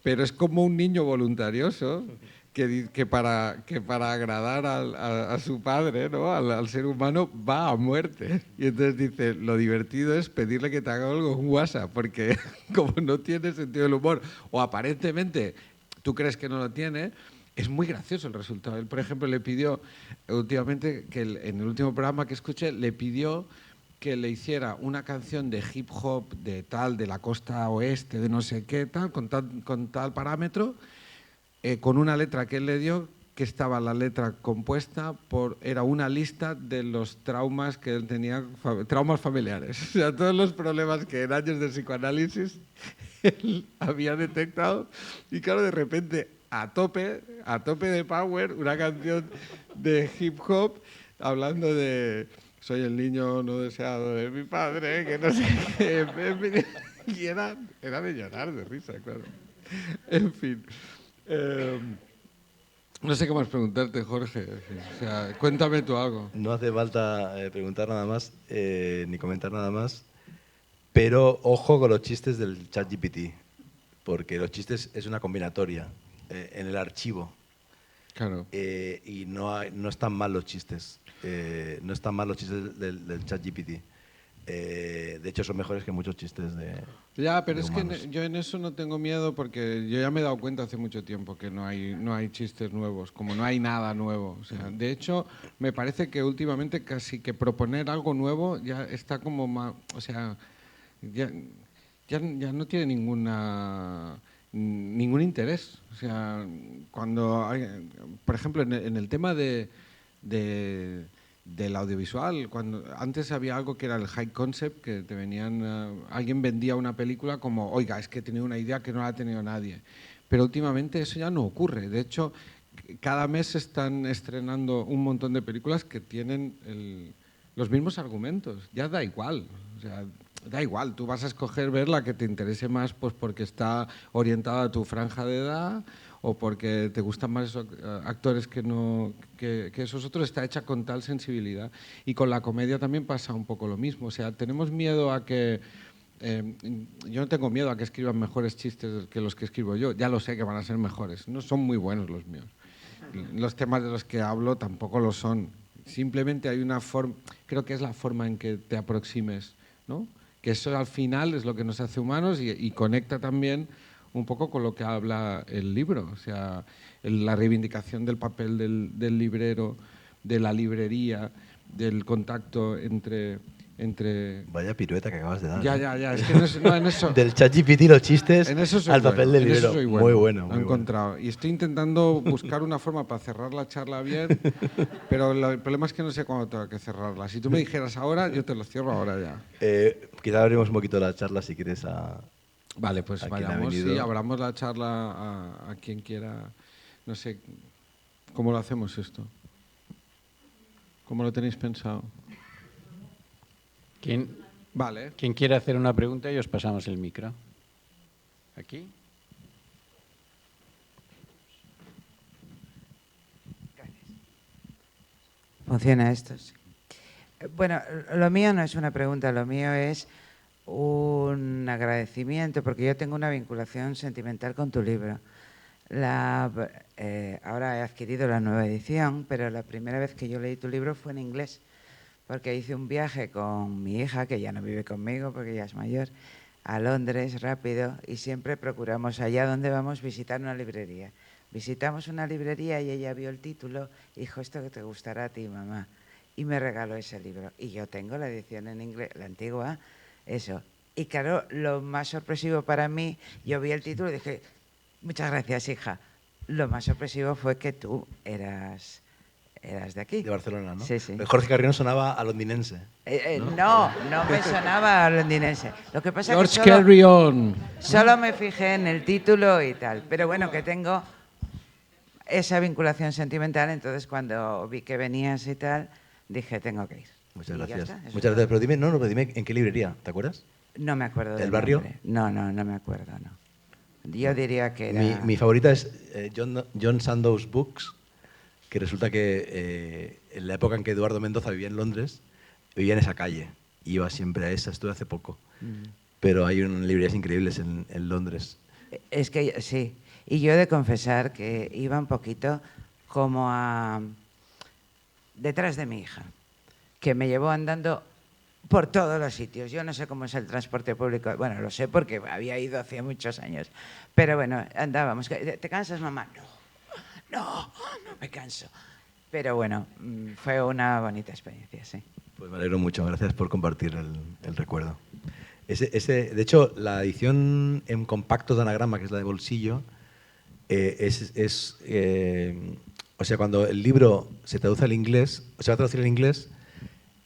Pero es como un niño voluntarioso que para agradar a su padre, ¿no? al ser humano, va a muerte. Y entonces dice, lo divertido es pedirle que te haga algo en WhatsApp, porque como no tiene sentido del humor, o aparentemente tú crees que no lo tiene, es muy gracioso el resultado. Él, por ejemplo, le pidió últimamente, en el último programa que escuché, le pidió que le hiciera una canción de hip hop de tal, de la costa oeste, de no sé qué, tal, con tal parámetro, con una letra que él le dio, que estaba la letra compuesta era una lista de los traumas que él tenía, traumas familiares. O sea, todos los problemas que en años de psicoanálisis él había detectado. Y claro, de repente, a tope de power, una canción de hip hop hablando de soy el niño no deseado de mi padre, que no sé qué. Y era de llorar de risa, claro. En fin. No sé qué más preguntarte, Jorge. O sea, cuéntame tú algo. No hace falta preguntar nada más ni comentar nada más, pero ojo con los chistes del ChatGPT, porque los chistes es una combinatoria en el archivo. Claro. Y no están mal los chistes. No están mal los chistes del ChatGPT. De hecho, son mejores que muchos chistes de Ya, pero de es humanos. que yo en eso no tengo miedo porque yo ya me he dado cuenta hace mucho tiempo que no hay chistes nuevos, como no hay nada nuevo. O sea, de hecho, me parece que últimamente casi que proponer algo nuevo ya está como más, o sea, ya no tiene ningún interés. O sea, cuando hay, por ejemplo, en el tema del audiovisual, cuando antes había algo que era el high concept, que te venían, alguien vendía una película como, oiga, es que he tenido una idea que no la ha tenido nadie. Pero últimamente eso ya no ocurre. De hecho, cada mes se están estrenando un montón de películas que tienen los mismos argumentos. Ya da igual. O sea, da igual. Tú vas a escoger ver la que te interese más, pues porque está orientada a tu franja de edad o porque te gustan más esos actores que esos otros, está hecha con tal sensibilidad. Y con la comedia también pasa un poco lo mismo. O sea, tenemos miedo a que... yo no tengo miedo a que escriban mejores chistes que los que escribo yo. Ya lo sé que van a ser mejores. No son muy buenos los míos. Los temas de los que hablo tampoco lo son. Simplemente hay una forma... Creo que es la forma en que te aproximes, ¿no? Que eso al final es lo que nos hace humanos y conecta también un poco con lo que habla el libro, o sea, la reivindicación del papel del librero, de la librería, del contacto entre entre... Vaya pirueta que acabas de dar. Ya, es que en eso... Del ChatGPT los chistes En eso soy al papel de en eso librero. soy Muy bueno. Lo Muy he bueno. encontrado. Y estoy intentando buscar una forma para cerrar la charla bien, pero el problema es que no sé cuándo tengo que cerrarla. Si tú me dijeras ahora, yo te lo cierro ahora ya. Quizá abrimos un poquito la charla si quieres a... Vale, pues ¿A quién ha vayamos, venido? sí, abramos la charla a quien quiera. No sé, ¿cómo lo hacemos esto? ¿Cómo lo tenéis pensado? Vale. Quien quiera hacer una pregunta y os pasamos el micro. ¿Aquí? Funciona esto, sí. Bueno, lo mío no es una pregunta, lo mío es un agradecimiento, porque yo tengo una vinculación sentimental con tu libro. Ahora he adquirido la nueva edición, pero la primera vez que yo leí tu libro fue en inglés, porque hice un viaje con mi hija, que ya no vive conmigo porque ya es mayor, a Londres rápido, y siempre procuramos allá donde vamos visitar una librería. Visitamos una librería y ella vio el título y dijo, esto que te gustará a ti, mamá. Y me regaló ese libro. Y yo tengo la edición en inglés, la antigua, eso. Y claro, lo más sorpresivo para mí, yo vi el título y dije, muchas gracias, hija. Lo más sorpresivo fue que tú eras de aquí. De Barcelona, ¿no? Sí, sí. Jorge Carrión sonaba a londinense. No me sonaba londinense. Lo que pasa George es que Carrion. solo me fijé en el título y tal. Pero bueno, que tengo esa vinculación sentimental, entonces cuando vi que venías y tal, dije, tengo que ir. Muchas Y ya gracias. está, eso Muchas es gracias. todo. Pero dime en qué librería, ¿te acuerdas? No me acuerdo del barrio? nombre. No me acuerdo, no. Yo diría que era... Mi favorita es John Sandow's Books, que resulta que en la época en que Eduardo Mendoza vivía en Londres, vivía en esa calle. Iba siempre a esa, estuve hace poco. Pero hay librerías increíbles en Londres. Es que sí. Y yo he de confesar que iba un poquito como detrás de mi hija, que me llevó andando por todos los sitios. Yo no sé cómo es el transporte público. Bueno, lo sé porque había ido hace muchos años. Pero bueno, andábamos. ¿Te cansas, mamá? No me canso. Pero bueno, fue una bonita experiencia, sí. Pues me alegro mucho. Gracias por compartir el recuerdo. De hecho, la edición en compacto de anagrama, que es la de bolsillo, o sea, cuando el libro se traduce al inglés, se va a traducir al inglés,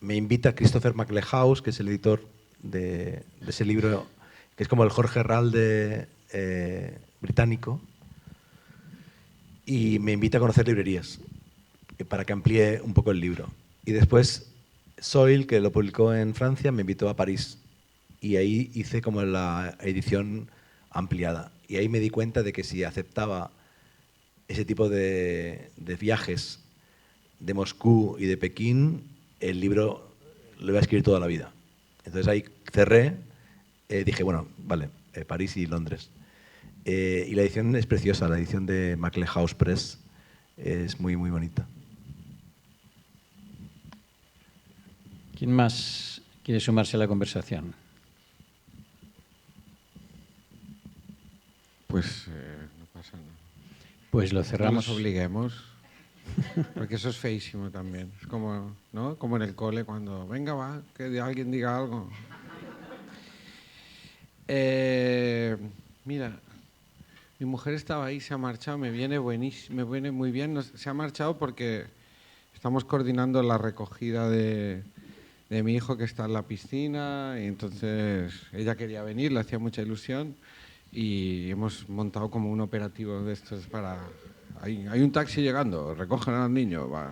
me invita Christopher MacLehouse, que es el editor de ese libro, que es como el Jorge Herralde británico, y me invita a conocer librerías para que amplíe un poco el libro. Y después Soil, que lo publicó en Francia, me invitó a París, y ahí hice como la edición ampliada. Y ahí me di cuenta de que si aceptaba ese tipo de viajes de Moscú y de Pekín, el libro lo iba a escribir toda la vida. Entonces ahí cerré, dije, bueno, vale, París y Londres. Y la edición es preciosa, la edición de MacLehouse Press es muy, muy bonita. ¿Quién más quiere sumarse a la conversación? Pues no pasa nada. Pues lo No cerramos. nos obliguemos, porque eso es feísimo también. Es como, ¿no? Como en el cole cuando, venga, va, que alguien diga algo. Mira, mi mujer estaba ahí, se ha marchado, me viene muy bien. Se ha marchado porque estamos coordinando la recogida de mi hijo que está en la piscina, y entonces ella quería venir, le hacía mucha ilusión. Y hemos montado como un operativo de estos para... Hay un taxi llegando, recogen al niño, va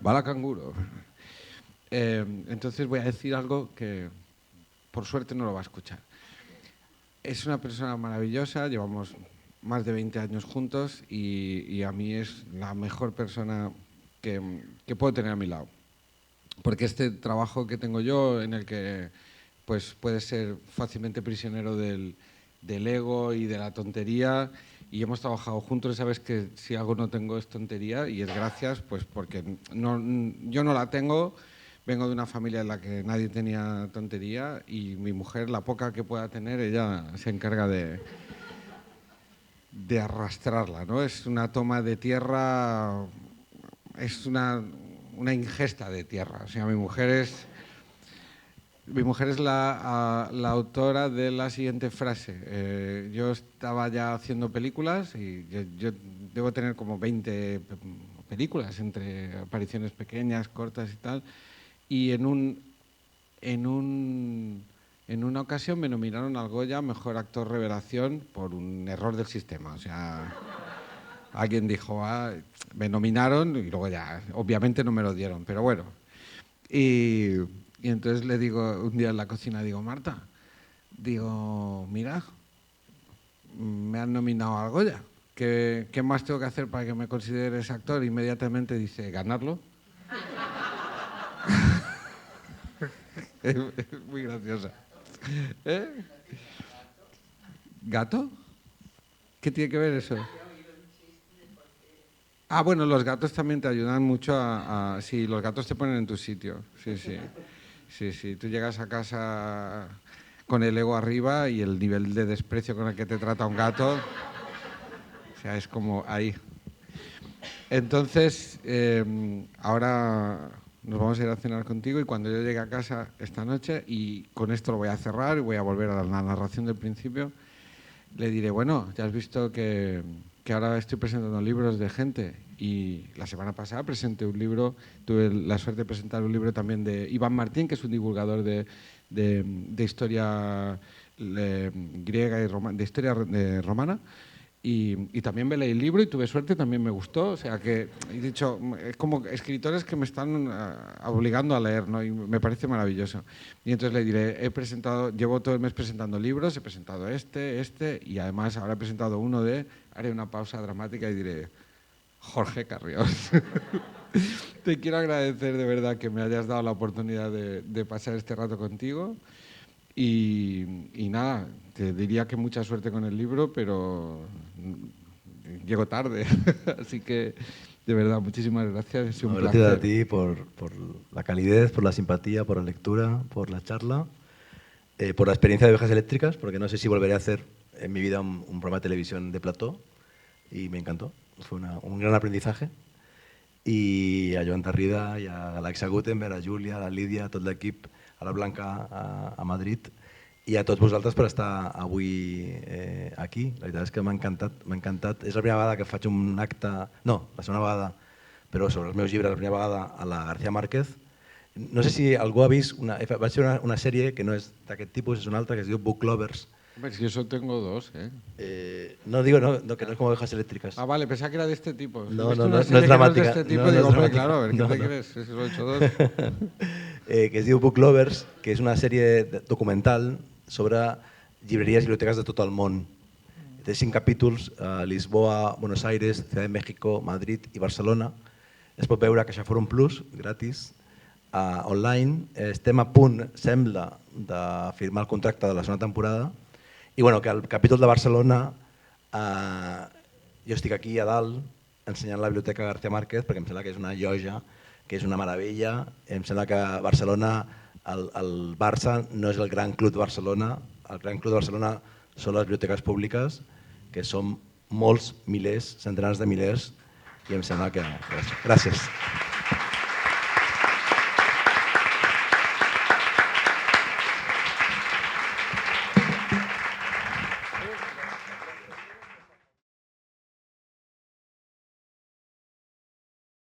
la canguro. Entonces voy a decir algo que por suerte no lo va a escuchar. Es una persona maravillosa, llevamos más de 20 años juntos y a mí es la mejor persona que puedo tener a mi lado. Porque este trabajo que tengo yo, en el que pues puedes ser fácilmente prisionero del ego y de la tontería, y hemos trabajado juntos, y sabes que si algo no tengo es tontería, y es gracias pues porque yo no la tengo, vengo de una familia en la que nadie tenía tontería, y mi mujer, la poca que pueda tener, ella se encarga de arrastrarla, ¿no? Es una toma de tierra, es una ingesta de tierra. O sea, mi mujer Mi mujer es la autora de la siguiente frase. Yo estaba ya haciendo películas y yo debo tener como 20 películas, entre apariciones pequeñas, cortas y tal. Y en una ocasión me nominaron al Goya Mejor Actor Revelación por un error del sistema. O sea, alguien dijo, me nominaron y luego ya, obviamente no me lo dieron, pero bueno. Y entonces le digo, un día en la cocina, digo, Marta, digo, mira, me han nominado al Goya. ¿Qué más tengo que hacer para que me consideres actor? Inmediatamente dice, ganarlo. Es muy graciosa. ¿Eh? ¿Gato? ¿Qué tiene que ver eso? Bueno, los gatos también te ayudan mucho sí, los gatos te ponen en tu sitio. Sí, sí. Sí, sí. Tú llegas a casa con el ego arriba y el nivel de desprecio con el que te trata un gato, o sea, es como ahí. Entonces, ahora nos vamos a ir a cenar contigo y cuando yo llegue a casa esta noche, y con esto lo voy a cerrar y voy a volver a la narración del principio, le diré, bueno, ya has visto que ahora estoy presentando libros de gente y la semana pasada presenté un libro, tuve la suerte de presentar un libro también de Iván Martín, que es un divulgador de historia griega y de historia romana. Y también me leí el libro y tuve suerte, también me gustó. O sea que, he dicho, es como escritores que me están obligando a leer, ¿no? Y me parece maravilloso. Y entonces le diré, llevo todo el mes presentando libros, he presentado este, y además ahora he presentado uno haré una pausa dramática y diré, Jorge Carrión. Te quiero agradecer de verdad que me hayas dado la oportunidad de pasar este rato contigo. Y nada, te diría que mucha suerte con el libro, pero llego tarde. Así que, de verdad, muchísimas gracias. Es un placer. Gracias a ti por la calidez, por la simpatía, por la lectura, por la charla, por la experiencia de Ovejas Eléctricas, porque no sé si volveré a hacer en mi vida un programa de televisión de plató, y me encantó. Fue un gran aprendizaje. I a Joan Tarrida, i a l'Alexa Gutenberg, a Júlia, a la Lídia, a tot l'equip, a la Blanca a Madrid, i a tots vosaltres per estar avui aquí. La veritat és que m'ha encantat. És la primera vegada que faig un acte, no, la segona vegada, però sobre els meus llibres, la primera vegada a la García Márquez. No sé si algú ha vist, vaig fer una sèrie que no és d'aquest tipus, és una altra que es diu Book Lovers. Hombre, es que yo tengo dos, ¿eh? No digo que no es como Ovejas Eléctricas. Vale, pensaba que era de este tipo. No es dramática. De este tipo, digo, hombre, claro, a ver, ¿qué te crees? Es que lo he hecho dos. Que es diu Book Lovers, que és una sèrie documental sobre llibreries i biblioteques de tot el món. Té 5 capítols, a Lisboa, Buenos Aires, Ciudad de México, Madrid i Barcelona. Es pot veure a CaixaForum Plus, gratis, online. Estem a punt, sembla, de firmar el contracte de la segona temporada. I bueno, que al capítol de Barcelona jo estic aquí a dalt ensenyant la Biblioteca García Márquez perquè em sembla que és una lloja, que és una meravella. Em sembla que Barcelona, el Barça no és el Gran Club de Barcelona, el Gran Club de Barcelona són les biblioteques públiques, que són molts milers, centenars de milers, i em sembla que... Gràcies.